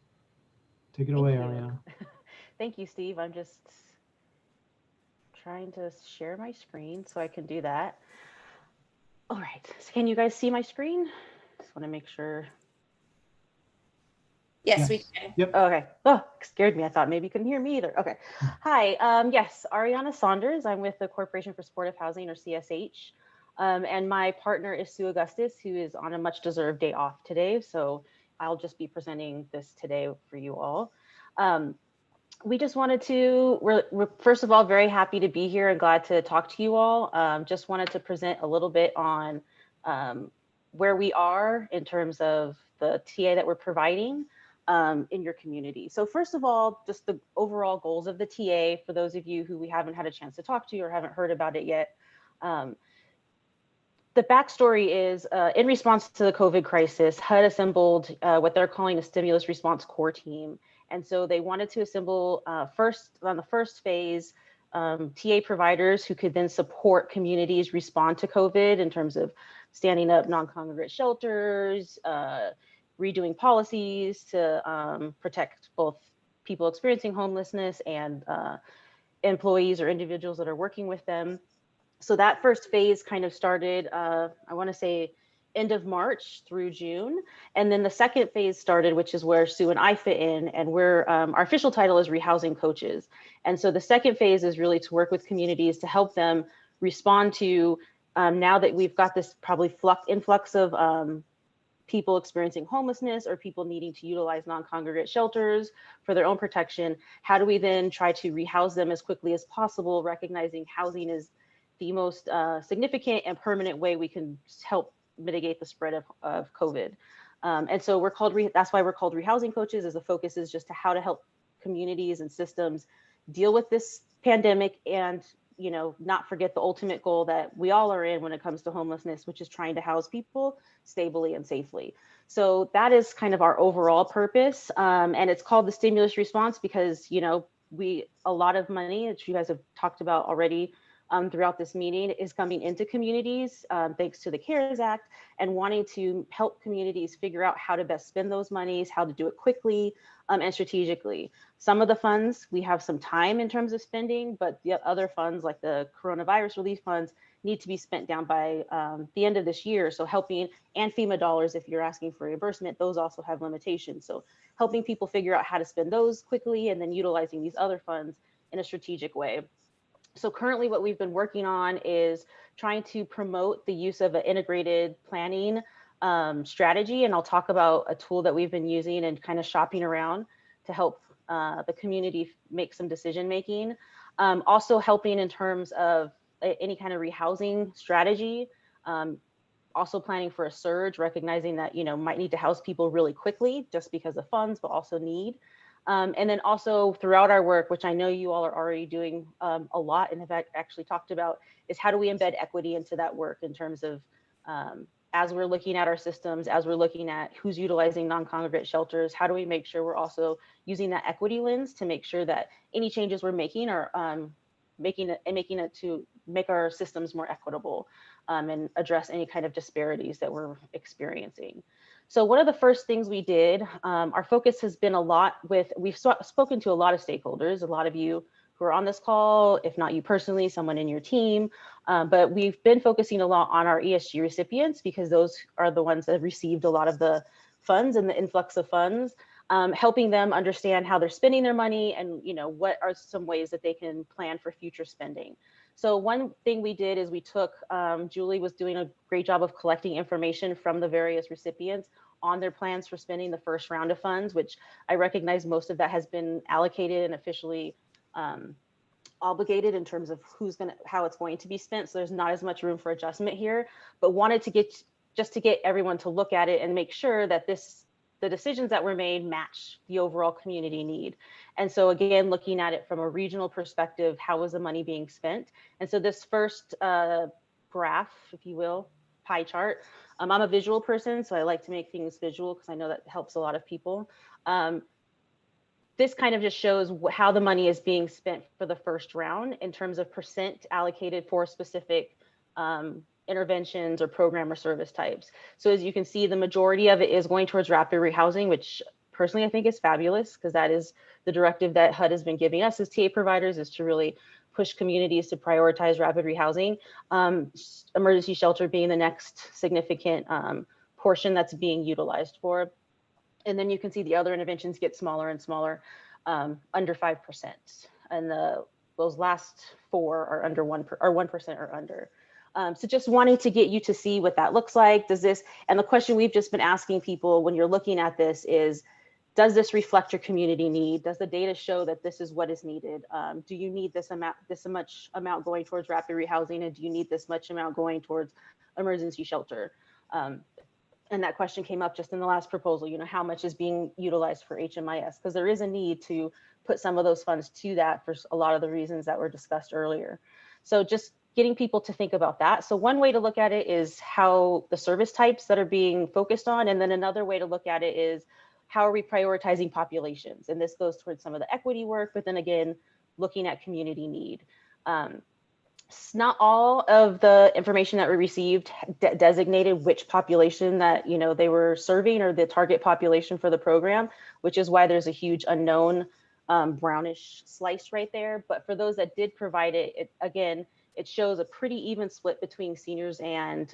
Take it away, Ariana. Thank you, Steve. I'm just trying to share my screen so I can do that. All right, so can you guys see my screen? Just want to make sure. Yes, we can. Yep. Okay. Oh, scared me. I thought maybe you couldn't hear me either. Okay. Hi. Yes, Ariana Saunders. I'm with the Corporation for Supportive Housing, or CSH. And my partner is Sue Augustus, who is on a much deserved day off today. So I'll just be presenting this today for you all. We just wanted to, we're first of all, very happy to be here and glad to talk to you all. Just wanted to present a little bit on where we are in terms of the TA that we're providing in your community. So first of all, just the overall goals of the TA for those of you who we haven't had a chance to talk to or haven't heard about it yet. The backstory is in response to the COVID crisis, HUD assembled what they're calling a stimulus response core team. And so they wanted to assemble on the first phase, TA providers who could then support communities respond to COVID in terms of standing up non-congregate shelters, redoing policies to protect both people experiencing homelessness and employees or individuals that are working with them. So that first phase kind of started, I want to say, end of March through June. And then the second phase started, which is where Sue and I fit in, and our official title is rehousing coaches. And so the second phase is really to work with communities to help them respond to, now that we've got this probably influx of people experiencing homelessness or people needing to utilize non-congregate shelters for their own protection, how do we then try to rehouse them as quickly as possible, recognizing housing is the most significant and permanent way we can help mitigate the spread of COVID. And so that's why we're called rehousing coaches, as the focus is just to how to help communities and systems deal with this pandemic and, you know, not forget the ultimate goal that we all are in when it comes to homelessness, which is trying to house people stably and safely. So that is kind of our overall purpose. And it's called the stimulus response because, you know, a lot of money that you guys have talked about already throughout this meeting is coming into communities thanks to the CARES Act, and wanting to help communities figure out how to best spend those monies, how to do it quickly and strategically. Some of the funds, we have some time in terms of spending, but the other funds like the coronavirus relief funds need to be spent down by the end of this year. So helping, and FEMA dollars, if you're asking for reimbursement, those also have limitations. So helping people figure out how to spend those quickly and then utilizing these other funds in a strategic way. So currently what we've been working on is trying to promote the use of an integrated planning strategy. And I'll talk about a tool that we've been using and kind of shopping around to help the community make some decision making. Also helping in terms of any kind of rehousing strategy. Also planning for a surge, recognizing that, you know, might need to house people really quickly just because of funds, but also need. And then also throughout our work, which I know you all are already doing a lot and have actually talked about, is how do we embed equity into that work in terms of, as we're looking at our systems, as we're looking at who's utilizing non-congregate shelters, how do we make sure we're also using that equity lens to make sure that any changes we're making are making it to make our systems more equitable and address any kind of disparities that we're experiencing. So one of the first things we did, our focus has been a lot with, we've spoken to a lot of stakeholders, a lot of you who are on this call, if not you personally, someone in your team, but we've been focusing a lot on our ESG recipients because those are the ones that have received a lot of the funds and the influx of funds, helping them understand how they're spending their money and, you know, what are some ways that they can plan for future spending. So one thing we did is we took, Julie was doing a great job of collecting information from the various recipients on their plans for spending the first round of funds, which I recognize most of that has been allocated and officially obligated in terms of how it's going to be spent. So there's not as much room for adjustment here, but wanted to get everyone to look at it and make sure that the decisions that were made match the overall community need. And so again, looking at it from a regional perspective, how was the money being spent? And so this first graph, if you will, pie chart, I'm a visual person, so I like to make things visual because I know that helps a lot of people. This kind of just shows how the money is being spent for the first round in terms of percent allocated for specific interventions or program or service types. So as you can see, the majority of it is going towards rapid rehousing, which personally I think is fabulous, because that is the directive that HUD has been giving us as TA providers, is to really push communities to prioritize rapid rehousing. Emergency shelter being the next significant portion that's being utilized for. And then you can see the other interventions get smaller and smaller, under 5%. And those last four are under 1% or under. So just wanting to get you to see what that looks like. And the question we've just been asking people when you're looking at this is, does this reflect your community need? Does the data show that this is what is needed? Do you need this much amount going towards rapid rehousing? And do you need this much amount going towards emergency shelter? And that question came up just in the last proposal, how much is being utilized for HMIS? Because there is a need to put some of those funds to that for a lot of the reasons that were discussed earlier. So just getting people to think about that. So one way to look at it is how the service types that are being focused on. And then another way to look at it is how are we prioritizing populations? And this goes towards some of the equity work, but then again, looking at community need. Not all of the information that we received designated which population that they were serving or the target population for the program, which is why there's a huge unknown brownish slice right there. But for those that did provide it, again, it shows a pretty even split between seniors and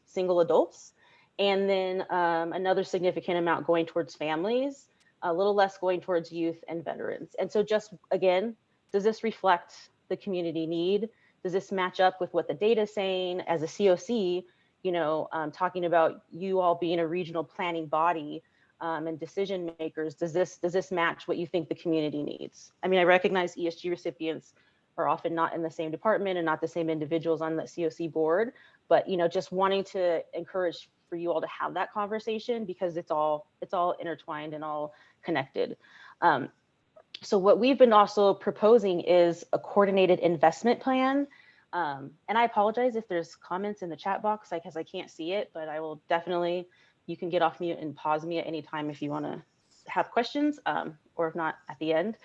single adults. And then another significant amount going towards families, a little less going towards youth and veterans. And so just, again, does this reflect the community need? Does this match up with what the data is saying? As a COC, talking about you all being a regional planning body and decision makers, does this match what you think the community needs? I mean, I recognize ESG recipients are often not in the same department and not the same individuals on the COC board, but just wanting to encourage for you all to have that conversation because it's all intertwined and all connected. So what we've been also proposing is a coordinated investment plan. And I apologize if there's comments in the chat box because I can't see it, but I will definitely, you can get off mute and pause me at any time if you want to have questions or if not at the end.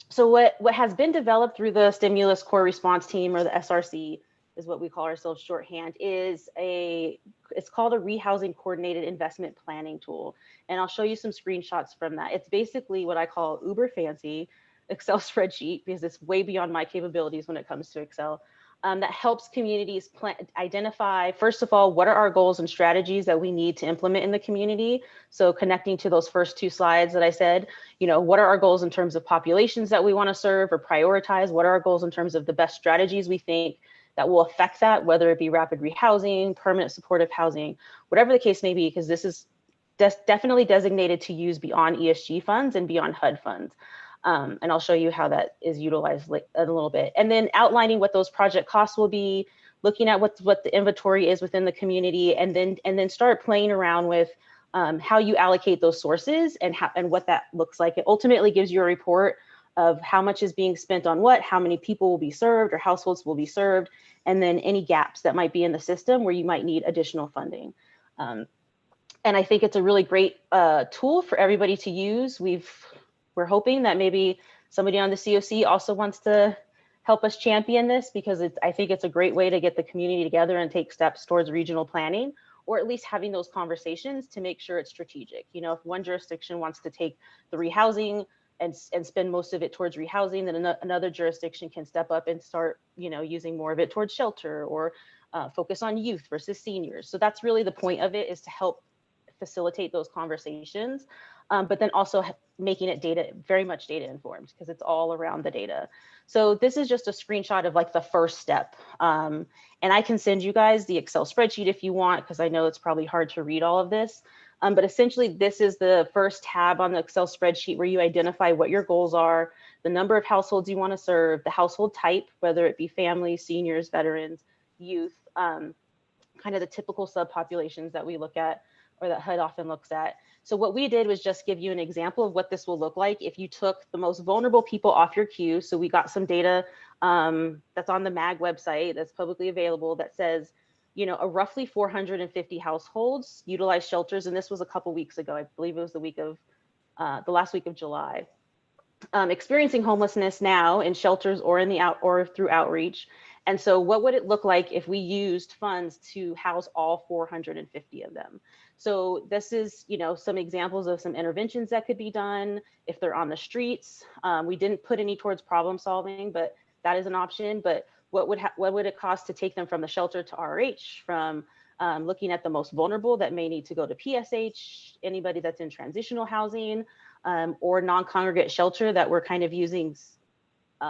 So what has been developed through the Stimulus Core Response Team, or the SRC, is what we call ourselves shorthand, it's called a rehousing coordinated investment planning tool. And I'll show you some screenshots from that. It's basically what I call uber fancy Excel spreadsheet, because it's way beyond my capabilities when it comes to Excel, that helps communities identify, first of all, what are our goals and strategies that we need to implement in the community? So connecting to those first two slides that I said, what are our goals in terms of populations that we want to serve or prioritize? What are our goals in terms of the best strategies we think that will affect that, whether it be rapid rehousing, permanent supportive housing, whatever the case may be, because this is definitely designated to use beyond ESG funds and beyond HUD funds. And I'll show you how that is utilized a little bit. And then outlining what those project costs will be, looking at what the inventory is within the community, and then start playing around with how you allocate those sources and what that looks like. It ultimately gives you a report of how much is being spent on what, how many people will be served or households will be served, and then any gaps that might be in the system where you might need additional funding. And I think it's a really great tool for everybody to use. We're hoping that maybe somebody on the COC also wants to help us champion this, because I think it's a great way to get the community together and take steps towards regional planning, or at least having those conversations to make sure it's strategic. If one jurisdiction wants to take the rehousing and spend most of it towards rehousing, then another jurisdiction can step up and start, using more of it towards shelter or focus on youth versus seniors. So that's really the point of it, is to help facilitate those conversations, but then also making it very much data informed, because it's all around the data. So this is just a screenshot of like the first step. And I can send you guys the Excel spreadsheet if you want, because I know it's probably hard to read all of this. But essentially, this is the first tab on the Excel spreadsheet where you identify what your goals are, the number of households you want to serve, the household type, whether it be families, seniors, veterans, youth, kind of the typical subpopulations that we look at or that HUD often looks at. So what we did was just give you an example of what this will look like if you took the most vulnerable people off your queue. So we got some data that's on the MAG website that's publicly available that says, you know, a roughly 450 households utilize shelters. And this was a couple weeks ago. I believe it was the last week of July. Experiencing homelessness now in shelters or or through outreach. And so what would it look like if we used funds to house all 450 of them? So this is, you know, some examples of some interventions that could be done if they're on the streets. We didn't put any towards problem solving, but that is an option. But what would it cost to take them from the shelter to RH, from looking at the most vulnerable that may need to go to PSH, anybody that's in transitional housing, or non-congregate shelter that we're kind of using.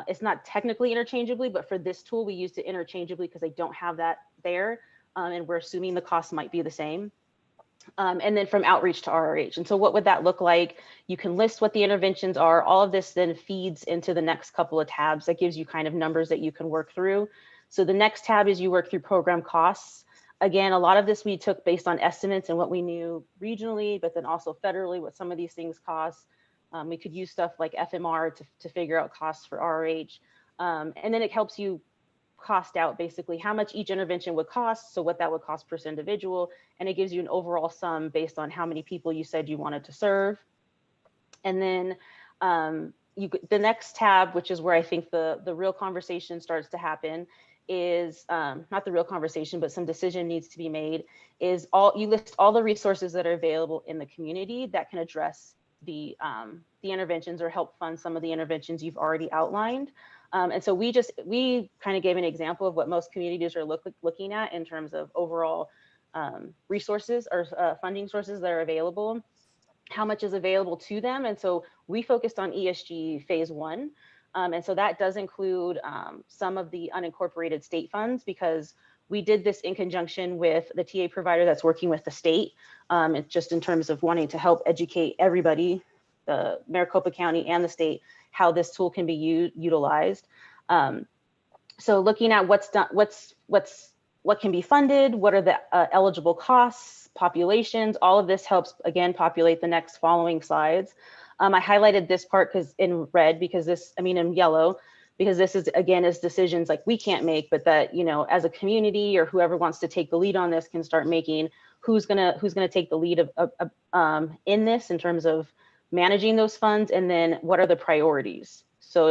It's not technically interchangeably, but for this tool, we used it interchangeably because I don't have that there. And we're assuming the cost might be the same. And then from outreach to RRH. And so what would that look like? You can list what the interventions are. All of this then feeds into the next couple of tabs that gives you kind of numbers that you can work through. So the next tab is you work through program costs. Again, a lot of this we took based on estimates and what we knew regionally, but then also federally, what some of these things cost. We could use stuff like FMR to figure out costs for RH. And then it helps you cost out basically how much each intervention would cost, so what that would cost per individual, and it gives you an overall sum based on how many people you said you wanted to serve. And then the next tab, which is where I think the real conversation starts to happen, is not the real conversation, but some decision needs to be made, is you list all the resources that are available in the community that can address the interventions or help fund some of the interventions you've already outlined. And so we kind of gave an example of what most communities are looking at in terms of overall resources or funding sources that are available, how much is available to them. And so we focused on ESG phase 1. And so that does include some of the unincorporated state funds, because we did this in conjunction with the TA provider that's working with the state. It's just in terms of wanting to help educate everybody, the Maricopa County and the state, how this tool can be utilized. So looking at what's done, what can be funded, what are the eligible costs, populations, all of this helps again populate the next following slides. I highlighted this part because in red, because in yellow, because this is again is decisions like we can't make, but that, you know, as a community or whoever wants to take the lead on this can start making, who's gonna take the lead in this in terms of managing those funds, and then what are the priorities? So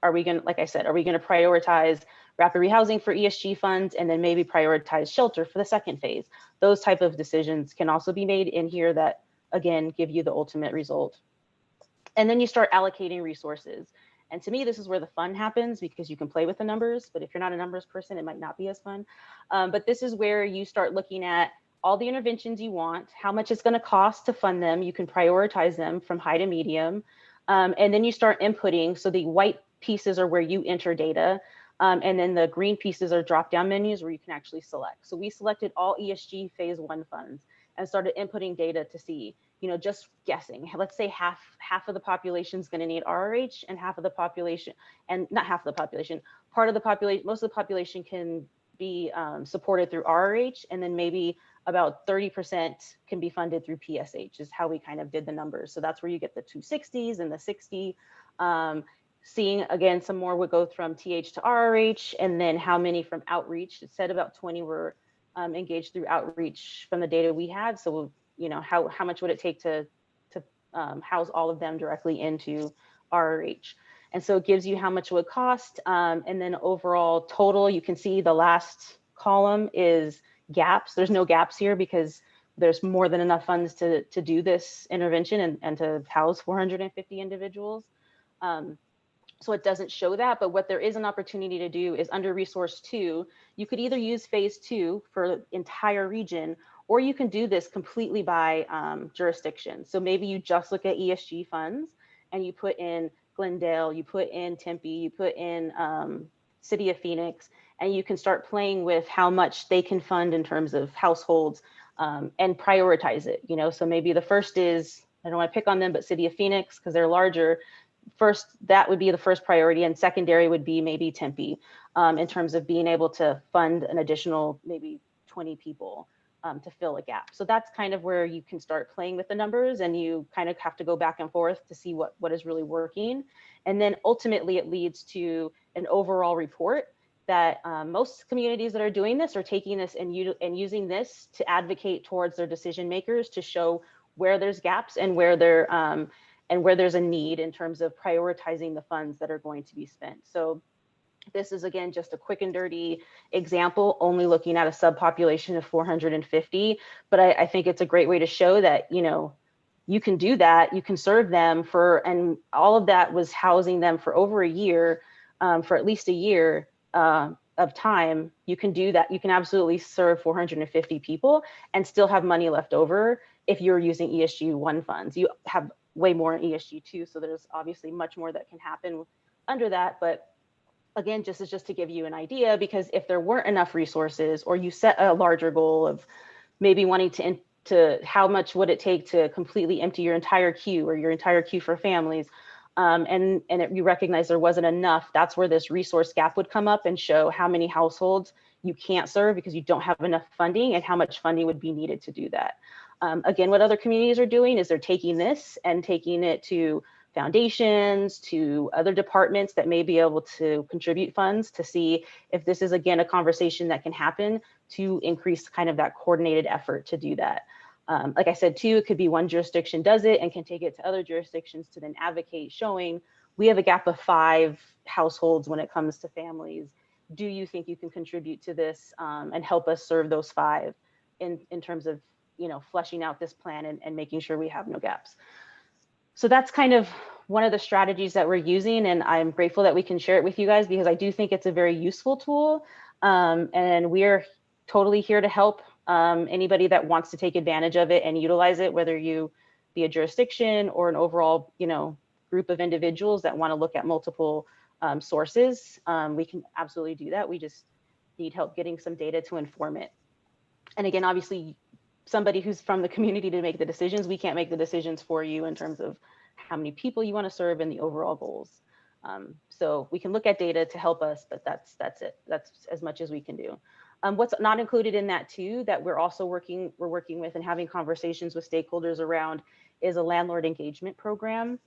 are we gonna prioritize rapid rehousing for ESG funds and then maybe prioritize shelter for the second phase? Those type of decisions can also be made in here that again give you the ultimate result. And then you start allocating resources. And to me, this is where the fun happens, because you can play with the numbers, but if you're not a numbers person, it might not be as fun. But this is where you start looking at all the interventions you want, how much it's going to cost to fund them. You can prioritize them from high to medium. And then you start inputting. So the white pieces are where you enter data. And then the green pieces are drop-down menus where you can actually select. So we selected all ESG phase 1 funds and started inputting data to see, you know, just guessing. Let's say half of the population is going to need RRH, and half of the population, and not half of the population, part of the population, most of the population can be supported through RRH, and then maybe about 30% can be funded through PSH is how we kind of did the numbers. So that's where you get the 260s and the 60. Seeing again, some more would go from TH to RRH, and then how many from outreach. It said about 20 were engaged through outreach from the data we had. So, you know, how much would it take to house all of them directly into RRH? And so it gives you how much it would cost. And then overall total, you can see the last column is gaps. There's no gaps here because there's more than enough funds to do this intervention and to house 450 individuals. So it doesn't show that, but what there is an opportunity to do is under resource 2, you could either use phase 2 for entire region, or you can do this completely by jurisdiction. So maybe you just look at ESG funds and you put in Glendale, you put in Tempe, you put in City of Phoenix, and you can start playing with how much they can fund in terms of households, and prioritize it. So maybe the first is, I don't want to pick on them, but City of Phoenix, because they're larger. First, that would be the first priority, and secondary would be maybe Tempe, in terms of being able to fund an additional maybe 20 people to fill a gap. So that's kind of where you can start playing with the numbers, and you kind of have to go back and forth to see what is really working. And then ultimately it leads to an overall report that most communities that are doing this are taking this and using this to advocate towards their decision makers to show where there's gaps and where there's a need in terms of prioritizing the funds that are going to be spent. So this is, again, just a quick and dirty example, only looking at a subpopulation of 450. But I think it's a great way to show that, you can do that, you can serve them and all of that was housing them for over a year, for at least a year of time. You can do that. You can absolutely serve 450 people and still have money left over if you're using ESG 1 funds. You have way more in ESG 2, so there's obviously much more that can happen under that. But again, just to give you an idea, because if there weren't enough resources, or you set a larger goal of maybe wanting to how much would it take to completely empty your entire queue or your entire queue for families, you recognize there wasn't enough, that's where this resource gap would come up and show how many households you can't serve because you don't have enough funding and how much funding would be needed to do that. Again, what other communities are doing is they're taking this and taking it to foundations, to other departments that may be able to contribute funds to see if this is, again, a conversation that can happen to increase kind of that coordinated effort to do that. Like I said, too, it could be one jurisdiction does it and can take it to other jurisdictions to then advocate, showing we have a gap of 5 households when it comes to families. Do you think you can contribute to this and help us serve those 5 in terms of, fleshing out this plan and making sure we have no gaps? So that's kind of one of the strategies that we're using, and I'm grateful that we can share it with you guys because I do think it's a very useful tool, and we're totally here to help anybody that wants to take advantage of it and utilize it, whether you be a jurisdiction or an overall, group of individuals that want to look at multiple sources. We can absolutely do that. We just need help getting some data to inform it. And again, obviously, somebody who's from the community to make the decisions. We can't make the decisions for you in terms of how many people you want to serve and the overall goals. So we can look at data to help us, but that's it. That's as much as we can do. What's not included in that too, that we're working with and having conversations with stakeholders around, is a landlord engagement program.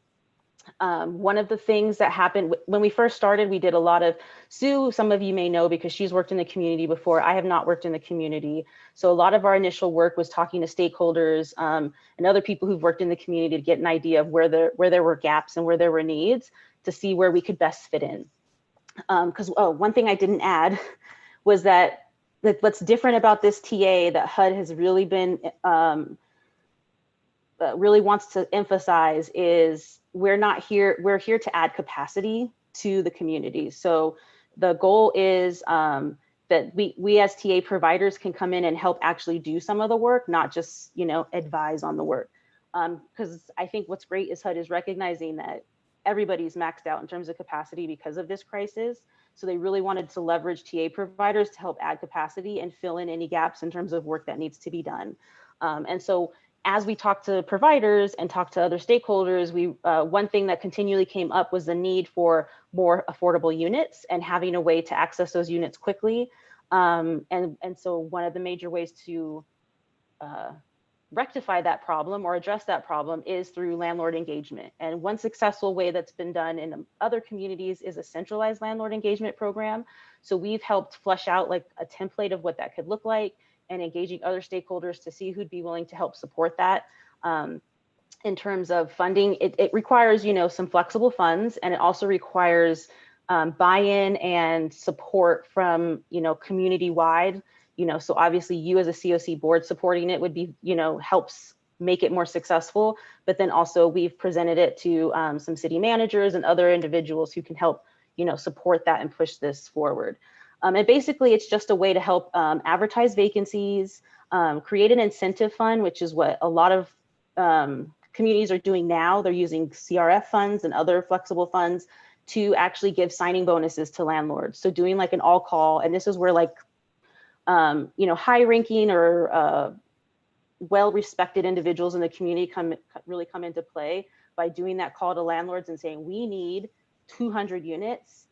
One of the things that happened when we first started, we did a lot of, Sue, some of you may know because she's worked in the community before. I have not worked in the community. So a lot of our initial work was talking to stakeholders and other people who've worked in the community to get an idea of where there were gaps and where there were needs to see where we could best fit in. Because one thing I didn't add was that what's different about this TA that HUD has really been, really wants to emphasize is we're here to add capacity to the community. So the goal is that we as TA providers can come in and help actually do some of the work, not just, advise on the work. Because I think what's great is HUD is recognizing that everybody's maxed out in terms of capacity because of this crisis. So they really wanted to leverage TA providers to help add capacity and fill in any gaps in terms of work that needs to be done. And so as we talk to providers and talk to other stakeholders, one thing that continually came up was the need for more affordable units and having a way to access those units quickly. And so one of the major ways to rectify that problem or address that problem is through landlord engagement. And one successful way that's been done in other communities is a centralized landlord engagement program. So we've helped flesh out like a template of what that could look like, and engaging other stakeholders to see who'd be willing to help support that. In terms of funding, it requires, some flexible funds, and it also requires buy-in and support from, community-wide. So obviously you as a COC board supporting it would be, helps make it more successful. But then also we've presented it to some city managers and other individuals who can help, support that and push this forward. And basically, it's just a way to help advertise vacancies, create an incentive fund, which is what a lot of communities are doing now. They're using CRF funds and other flexible funds to actually give signing bonuses to landlords. So doing like an all call, and this is where like, high ranking or well-respected individuals in the community really come into play by doing that call to landlords and saying, we need 200 units.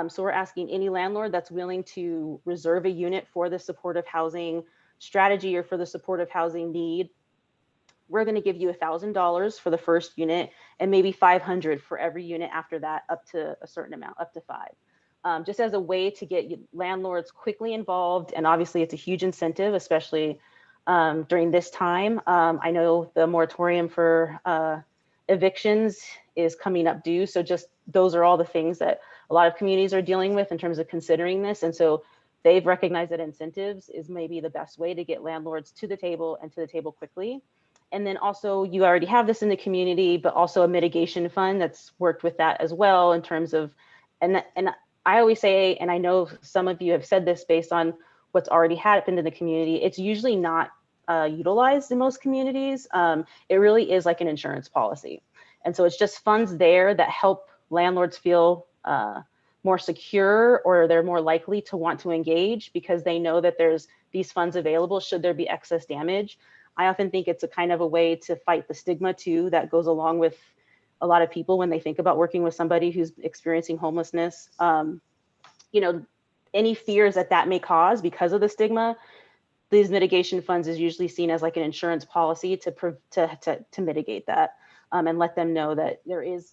So we're asking any landlord that's willing to reserve a unit for the supportive housing strategy or for the supportive housing need. We're going to give you $1,000 for the first unit and maybe 500 for every unit after that, up to a certain amount, up to 5. Just as a way to get landlords quickly involved. And obviously it's a huge incentive, especially during this time. I know the moratorium for evictions is coming up due. So just those are all the things that a lot of communities are dealing with in terms of considering this. And so they've recognized that incentives is maybe the best way to get landlords to the table and to the table quickly. And then also you already have this in the community, but also a mitigation fund that's worked with that as well in terms of, and I always say, and I know some of you have said this based on what's already happened in the community, it's usually not utilized in most communities. It really is like an insurance policy. And so it's just funds there that help landlords feel more secure, or they're more likely to want to engage because they know that there's these funds available should there be excess damage. I often think it's a kind of a way to fight the stigma too that goes along with a lot of people when they think about working with somebody who's experiencing homelessness. You know, any fears that may cause because of the stigma, these mitigation funds is usually seen as like an insurance policy to mitigate that, and let them know that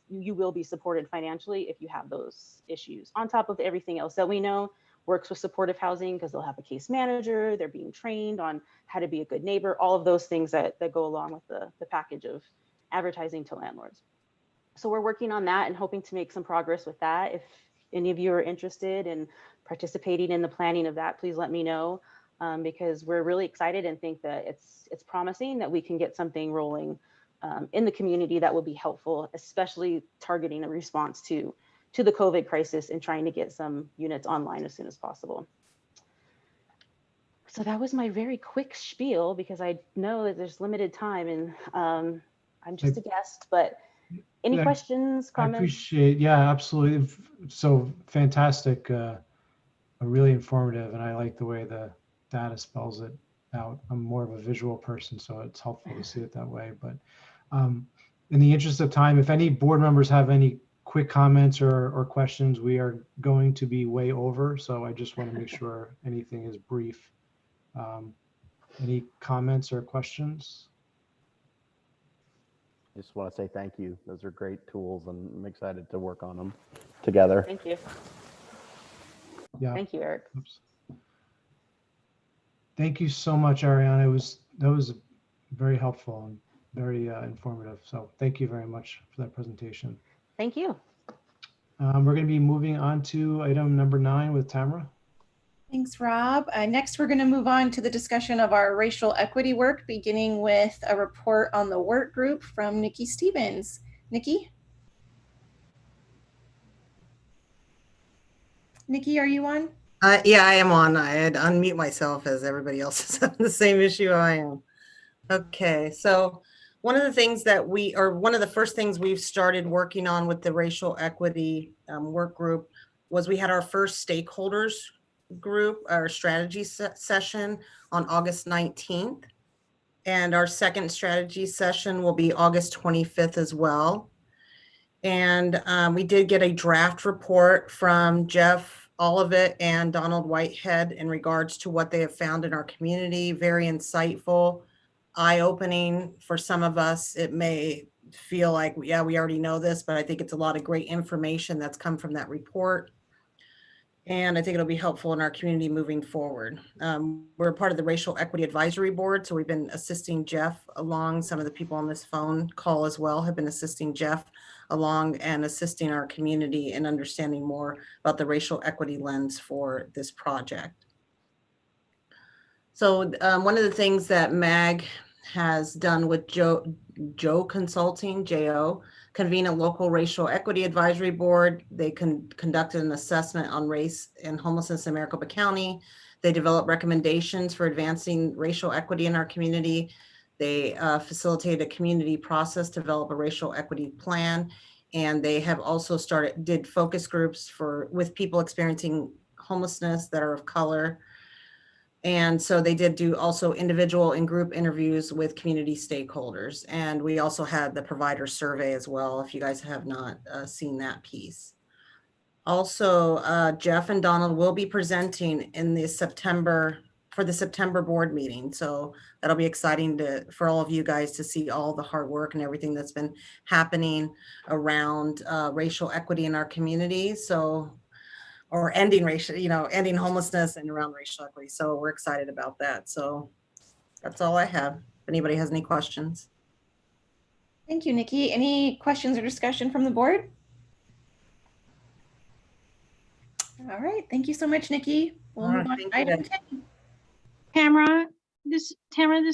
you will be supported financially if you have those issues. On top of everything else that we know works with supportive housing, because they'll have a case manager, they're being trained on how to be a good neighbor, all of those things that go along with the package of advertising to landlords. So we're working on that and hoping to make some progress with that. If any of you are interested in participating in the planning of that, please let me know, because we're really excited and think that it's promising that we can get something rolling in the community that will be helpful, especially targeting a response to the COVID crisis and trying to get some units online as soon as possible. So that was my very quick spiel, because I know that there's limited time and I'm just a guest, but any questions, comments? I appreciate, yeah, absolutely. So fantastic, really informative, and I like the way the data spells it out. I'm more of a visual person, so it's helpful to see it that way. But in the interest of time, if any board members have any quick comments or questions, we are going to be way over, so I just want to make sure anything is brief. Any comments or questions? I just want to say thank you. Those are great tools, and I'm excited to work on them together. Thank you. Yeah. Thank you, Eric. Oops. Thank you so much, Ariana. That was very helpful and very informative. So thank you very much for that presentation. Thank you. We're going to be moving on to item number 9 with Tamara. Thanks, Rob. Next, we're going to move on to the discussion of our racial equity work, beginning with a report on the work group from Nikki Stevens. Nikki? Nikki, are you on? Yeah, I am on. I had to unmute myself as everybody else is having the same issue I am. Okay, so one of the things that one of the first things we've started working on with the racial equity work group was we had our first stakeholders group, our strategy session on August 19th. And our second strategy session will be August 25th as well. And we did get a draft report from Jeff Olivet and Donald Whitehead in regards to what they have found in our community. Very insightful, eye-opening for some of us. It may feel like, yeah, we already know this, but I think it's a lot of great information that's come from that report. And I think it'll be helpful in our community moving forward. We're part of the Racial Equity Advisory Board, so we've been assisting Jeff along. Some of the people on this phone call as well have been assisting Jeff along and assisting our community in understanding more about the racial equity lens for this project. So one of the things that MAG has done with Joe Consulting, JO, convene a local racial equity advisory board. They conducted an assessment on race and homelessness in Maricopa County. They developed recommendations for advancing racial equity in our community. They facilitated a community process to develop a racial equity plan. And they have also did focus groups with people experiencing homelessness that are of color. And so they did do also individual and group interviews with community stakeholders. And we also had the provider survey as well, if you guys have not seen that piece. Also, Jeff and Donald will be presenting in the September board meeting. So that'll be exciting for all of you guys to see all the hard work and everything that's been happening around racial equity in our community. So, or ending ending homelessness and around racial equity. So we're excited about that. So that's all I have. If anybody has any questions. Thank you, Nikki. Any questions or discussion from the board? All right, thank you so much, Nikki. We'll move on to item 10. Tamara, this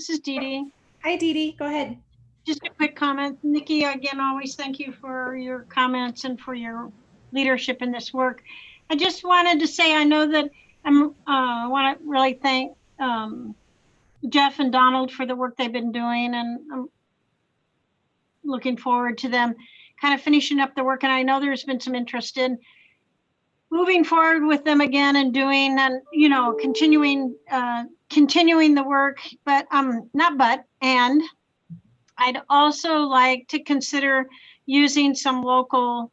is Dee Dee. Hi, Dee Dee, go ahead. Just a quick comment. Nikki, again, always thank you for your comments and for your leadership in this work. I just wanted to say, I know that I want to really thank Jeff and Donald for the work they've been doing, and I'm looking forward to them kind of finishing up the work. And I know there's been some interest in moving forward with them again and doing, and continuing the work, and I'd also like to consider using some local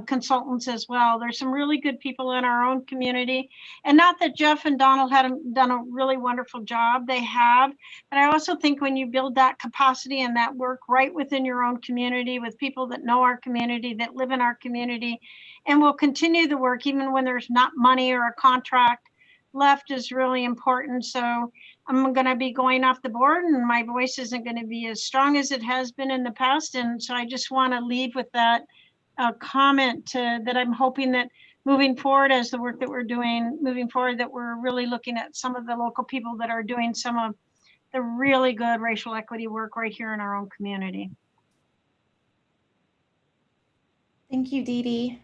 consultants as well. There's some really good people in our own community, and not that Jeff and Donald hadn't done a really wonderful job, they have, but I also think when you build that capacity and that work right within your own community with people that know our community, that live in our community, and will continue the work even when there's not money or a contract left, is really important. So I'm going to be going off the board, and my voice isn't going to be as strong as it has been in the past. And so I just want to leave with that comment that I'm hoping that moving forward, as the work that we're doing, moving forward, that we're really looking at some of the local people that are doing some of the really good racial equity work right here in our own community. Thank you, Dee Dee.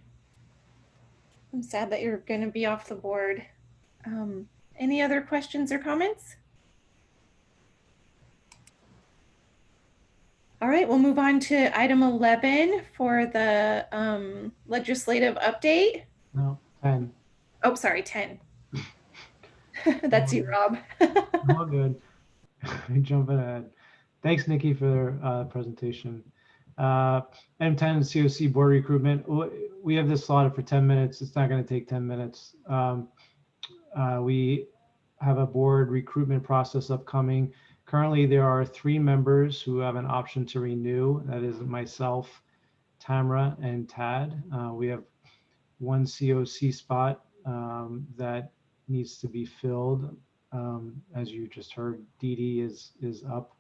I'm sad that you're going to be off the board. Any other questions or comments? All right, we'll move on to item 11 for the legislative update. No, 10. Oh, sorry, 10. That's you, Rob. All good. Jumping ahead. Thanks, Nikki, for the presentation. Item 10, COC board recruitment. We have this slotted for 10 minutes. It's not going to take 10 minutes. We have a board recruitment process upcoming. Currently, there are 3 members who have an option to renew. That is myself, Tamara, and Tad. We have 1 COC spot that needs to be filled. As you just heard, Dee Dee is up.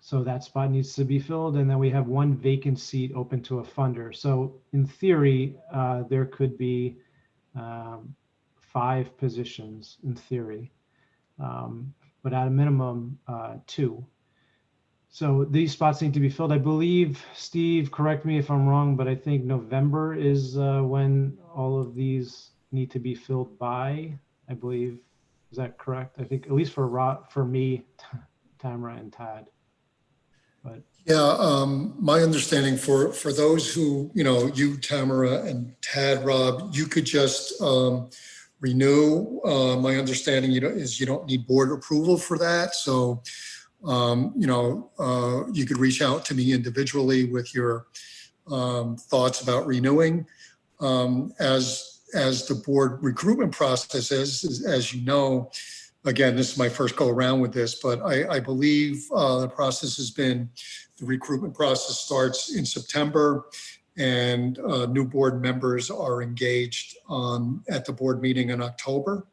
So that spot needs to be filled. And then we have 1 vacant seat open to a funder. So in theory, there could be 5 positions in theory. But at a minimum, 2. So these spots need to be filled. I believe, Steve, correct me if I'm wrong, but I think November is when all of these need to be filled by, I believe. Is that correct? I think at least for me, Tamara and Tad. But yeah, my understanding for those who, you, Tamara, and Tad, Rob, you could just renew. My understanding, is you don't need board approval for that. So, you could reach out to me individually with your thoughts about renewing. As the board recruitment process is, as you know, again, this is my first go around with this, but I believe the process has been, the recruitment process starts in September, and new board members are engaged at the board meeting in October.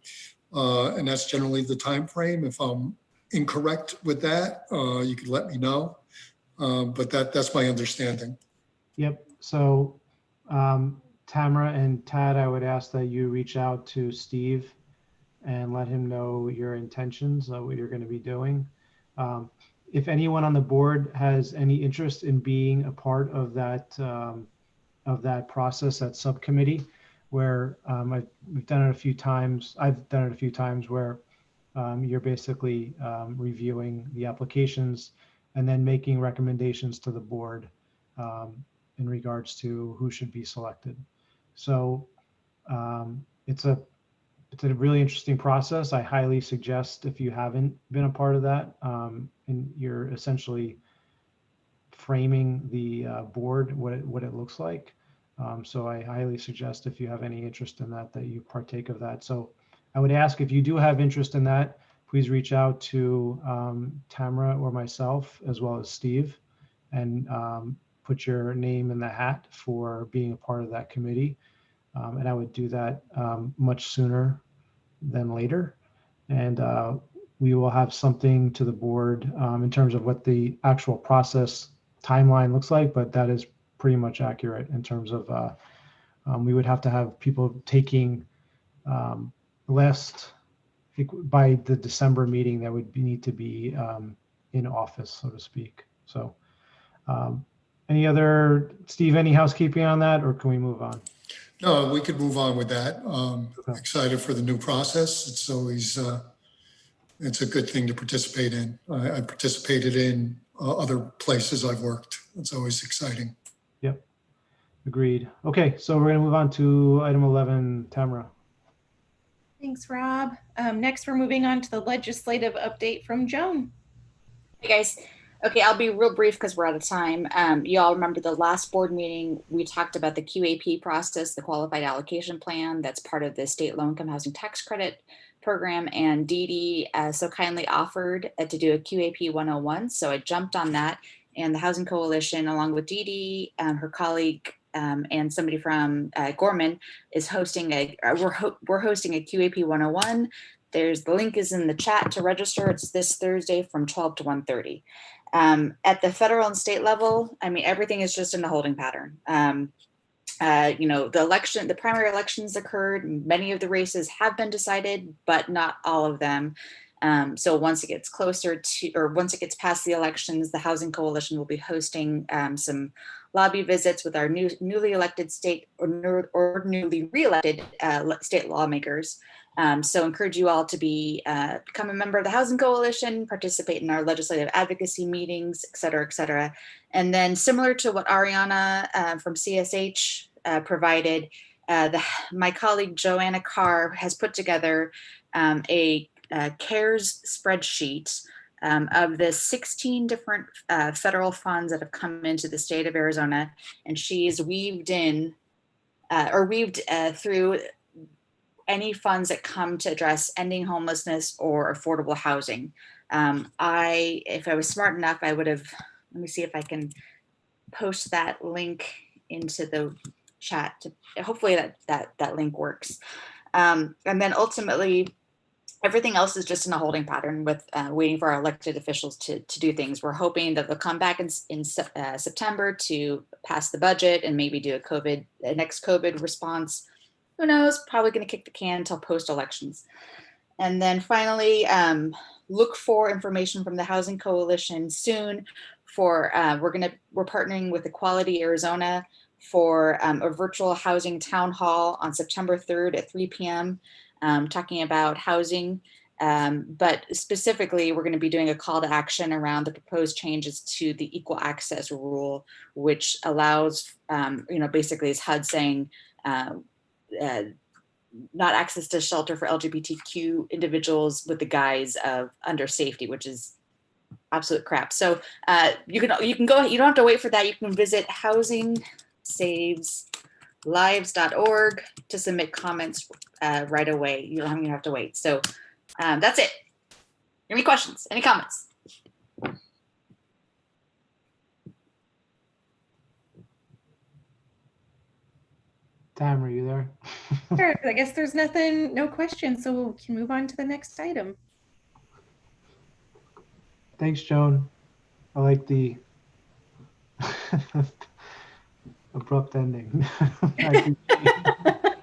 And that's generally the time frame. If I'm incorrect with that, you could let me know. But that's my understanding. Yep. So Tamara and Tad, I would ask that you reach out to Steve and let him know your intentions, what you're going to be doing. If anyone on the board has any interest in being a part of that process, that subcommittee, where we've done it a few times. I've done it a few times where you're basically reviewing the applications and then making recommendations to the board in regards to who should be selected. So it's it's a really interesting process. I highly suggest, if you haven't been a part of that, and you're essentially framing the board, what it looks like. So I highly suggest, if you have any interest in that, that you partake of that. So I would ask, if you do have interest in that, please reach out to Tamara or myself, as well as Steve, and put your name in the hat for being a part of that committee. And I would do that much sooner than later. And we will have something to the board in terms of what the actual process timeline looks like, but that is pretty much accurate in terms of we would have to have people taking last, I think by the December meeting, that would need to be in office, so to speak. So any other, Steve, any housekeeping on that, or can we move on? No, we could move on with that. Excited for the new process. It's always, it's a good thing to participate in. I participated in other places I've worked. It's always exciting. Yep, agreed. Okay, so we're gonna move on to item 11, Tamara. Thanks, Rob. Next, we're moving on to the legislative update from Joan. Hey guys. Okay, I'll be real brief because we're out of time. You all remember the last board meeting, we talked about the QAP process, the Qualified Allocation Plan. That's part of the state low-income housing tax credit program. And Dee Dee so kindly offered to do a QAP 101. So I jumped on that. And the Housing Coalition, along with Dee Dee, her colleague, and somebody from Gorman, is hosting we're hosting a QAP 101. The link is in the chat to register. It's this Thursday from 12 to 1:30. At the federal and state level, I mean, everything is just in a holding pattern. You know, the primary elections occurred. Many of the races have been decided, but not all of them. So once it gets closer to, or once it gets past the elections, the Housing Coalition will be hosting some lobby visits with our newly elected state or newly re-elected state lawmakers. So encourage you all to become a member of the Housing Coalition, participate in our legislative advocacy meetings, et cetera, et cetera. And then similar to what Ariana from CSH provided, my colleague Joanna Carr has put together a CARES spreadsheet of the 16 different federal funds that have come into the state of Arizona. And she's weaved through any funds that come to address ending homelessness or affordable housing. If I was smart enough, I would have, let me see if I can post that link into the chat. Hopefully that link works. And then ultimately, everything else is just in a holding pattern with waiting for our elected officials to do things. We're hoping that they'll come back in September to pass the budget and maybe do a next COVID response. Who knows? Probably going to kick the can until post-elections. And then finally, look for information from the Housing Coalition soon. We're partnering with Equality Arizona for a virtual housing town hall on September 3rd at 3 p.m. Talking about housing. But specifically, we're going to be doing a call to action around the proposed changes to the equal access rule, which allows, basically is HUD saying, not access to shelter for LGBTQ individuals with the guise of under safety, which is absolute crap. So you can go, you don't have to wait for that. You can visit housingsaveslives.org to submit comments right away. You don't even have to wait. So that's it. Any questions? Any comments? Tam, are you there? Sure, I guess there's no questions, so we can move on to the next item. Thanks, Joan. I like the abrupt ending.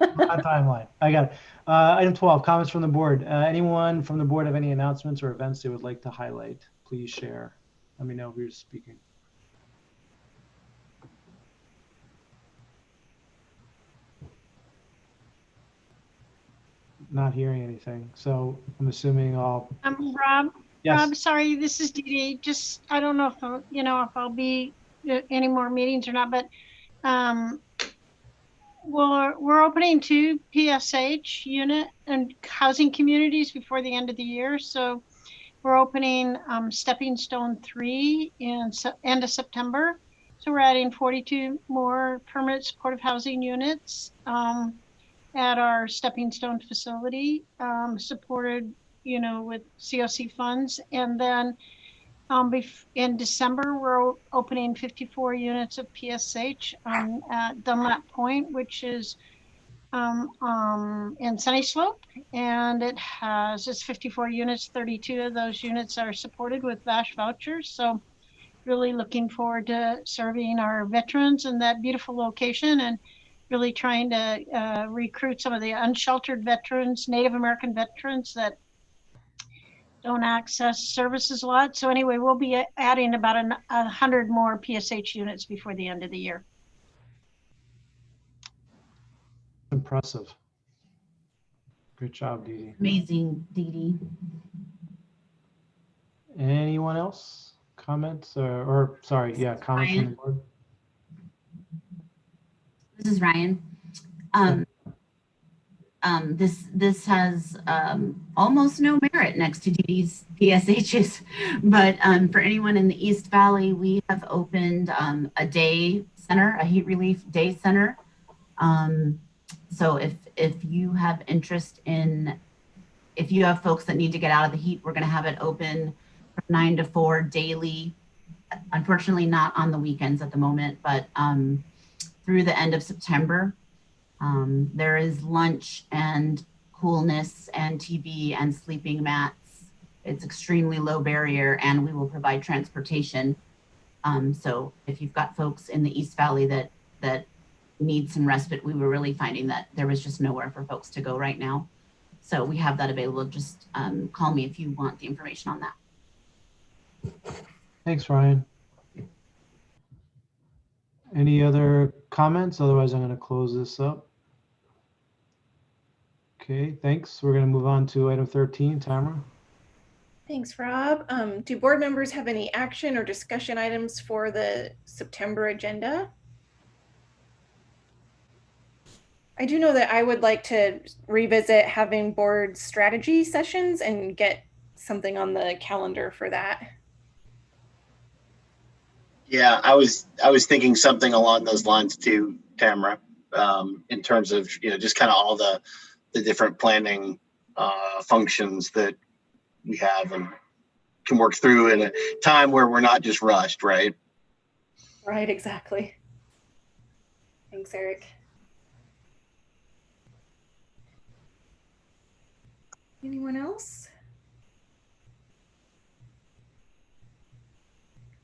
Timeline. I got it. Item 12, comments from the board. Anyone from the board have any announcements or events they would like to highlight? Please share. Let me know who's speaking. Not hearing anything, so I'm assuming I'll. Rob. Yes. Rob, sorry, this is Dee Dee. Just I don't know if I'll be any more meetings or not, but we're opening 2 PSH unit and housing communities before the end of the year. So we're opening Stepping Stone 3 in end of September. So we're adding 42 more permanent supportive housing units at our Stepping Stone facility, supported, with COC funds. And then in December, we're opening 54 units of PSH at Dunlap Point, which is in Sunny Slope, and it's 54 units. 32 of those units are supported with VASH vouchers. So really looking forward to serving our veterans in that beautiful location, and really trying to recruit some of the unsheltered veterans, Native American veterans that don't access services a lot. So anyway, we'll be adding about 100 more PSH units before the end of the year. Impressive. Good job, Dee Dee. Amazing, Dee Dee. Anyone else? Comments or sorry, yeah, comments from the board? This is Ryan. This has almost no merit next to Dee Dee's PSHs, but for anyone in the East Valley, we have opened a day center, a heat relief day center. So if you have interest in, if you have folks that need to get out of the heat, we're going to have it open from 9 to 4 daily. Unfortunately, not on the weekends at the moment, but through the end of September. There is lunch and coolness and TV and sleeping mats. It's extremely low barrier, and we will provide transportation. So if you've got folks in the East Valley that need some respite, we were really finding that there was just nowhere for folks to go right now. So we have that available. Just call me if you want the information on that. Thanks, Ryan. Any other comments? Otherwise, I'm going to close this up. Okay, thanks. We're going to move on to item 13, Tamara. Thanks, Rob. Do board members have any action or discussion items for the September agenda? I do know that I would like to revisit having board strategy sessions and get something on the calendar for that. Yeah, I was thinking something along those lines too, Tamara, in terms of, just kind of all the different planning functions that we have and can work through in a time where we're not just rushed, right? Right, exactly. Thanks, Eric. Anyone else?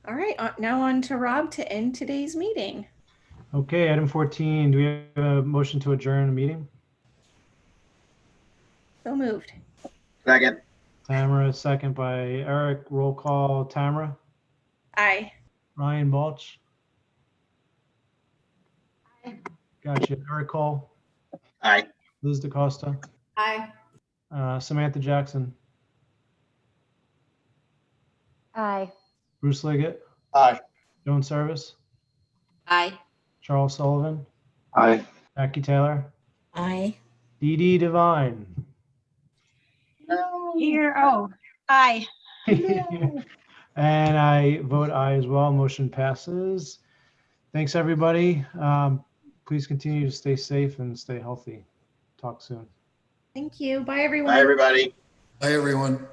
All right, now on to Rob to end today's meeting. Okay, item 14, do we have a motion to adjourn the meeting? So moved. Second. Tamara, second by Eric. Roll call. Tamara? Aye. Ryan Balch? Aye. Gotcha. Eric Cole? Aye. Liz DaCosta? Aye. Samantha Jackson? Aye. Bruce Liggett? Aye. Joan Service? Aye. Charles Sullivan? Aye. Jackie Taylor? Aye. Dee Dee Devine? Here, aye. And I vote aye as well. Motion passes. Thanks, everybody. Please continue to stay safe and stay healthy. Talk soon. Thank you. Bye, everyone. Bye, everybody. Bye, everyone.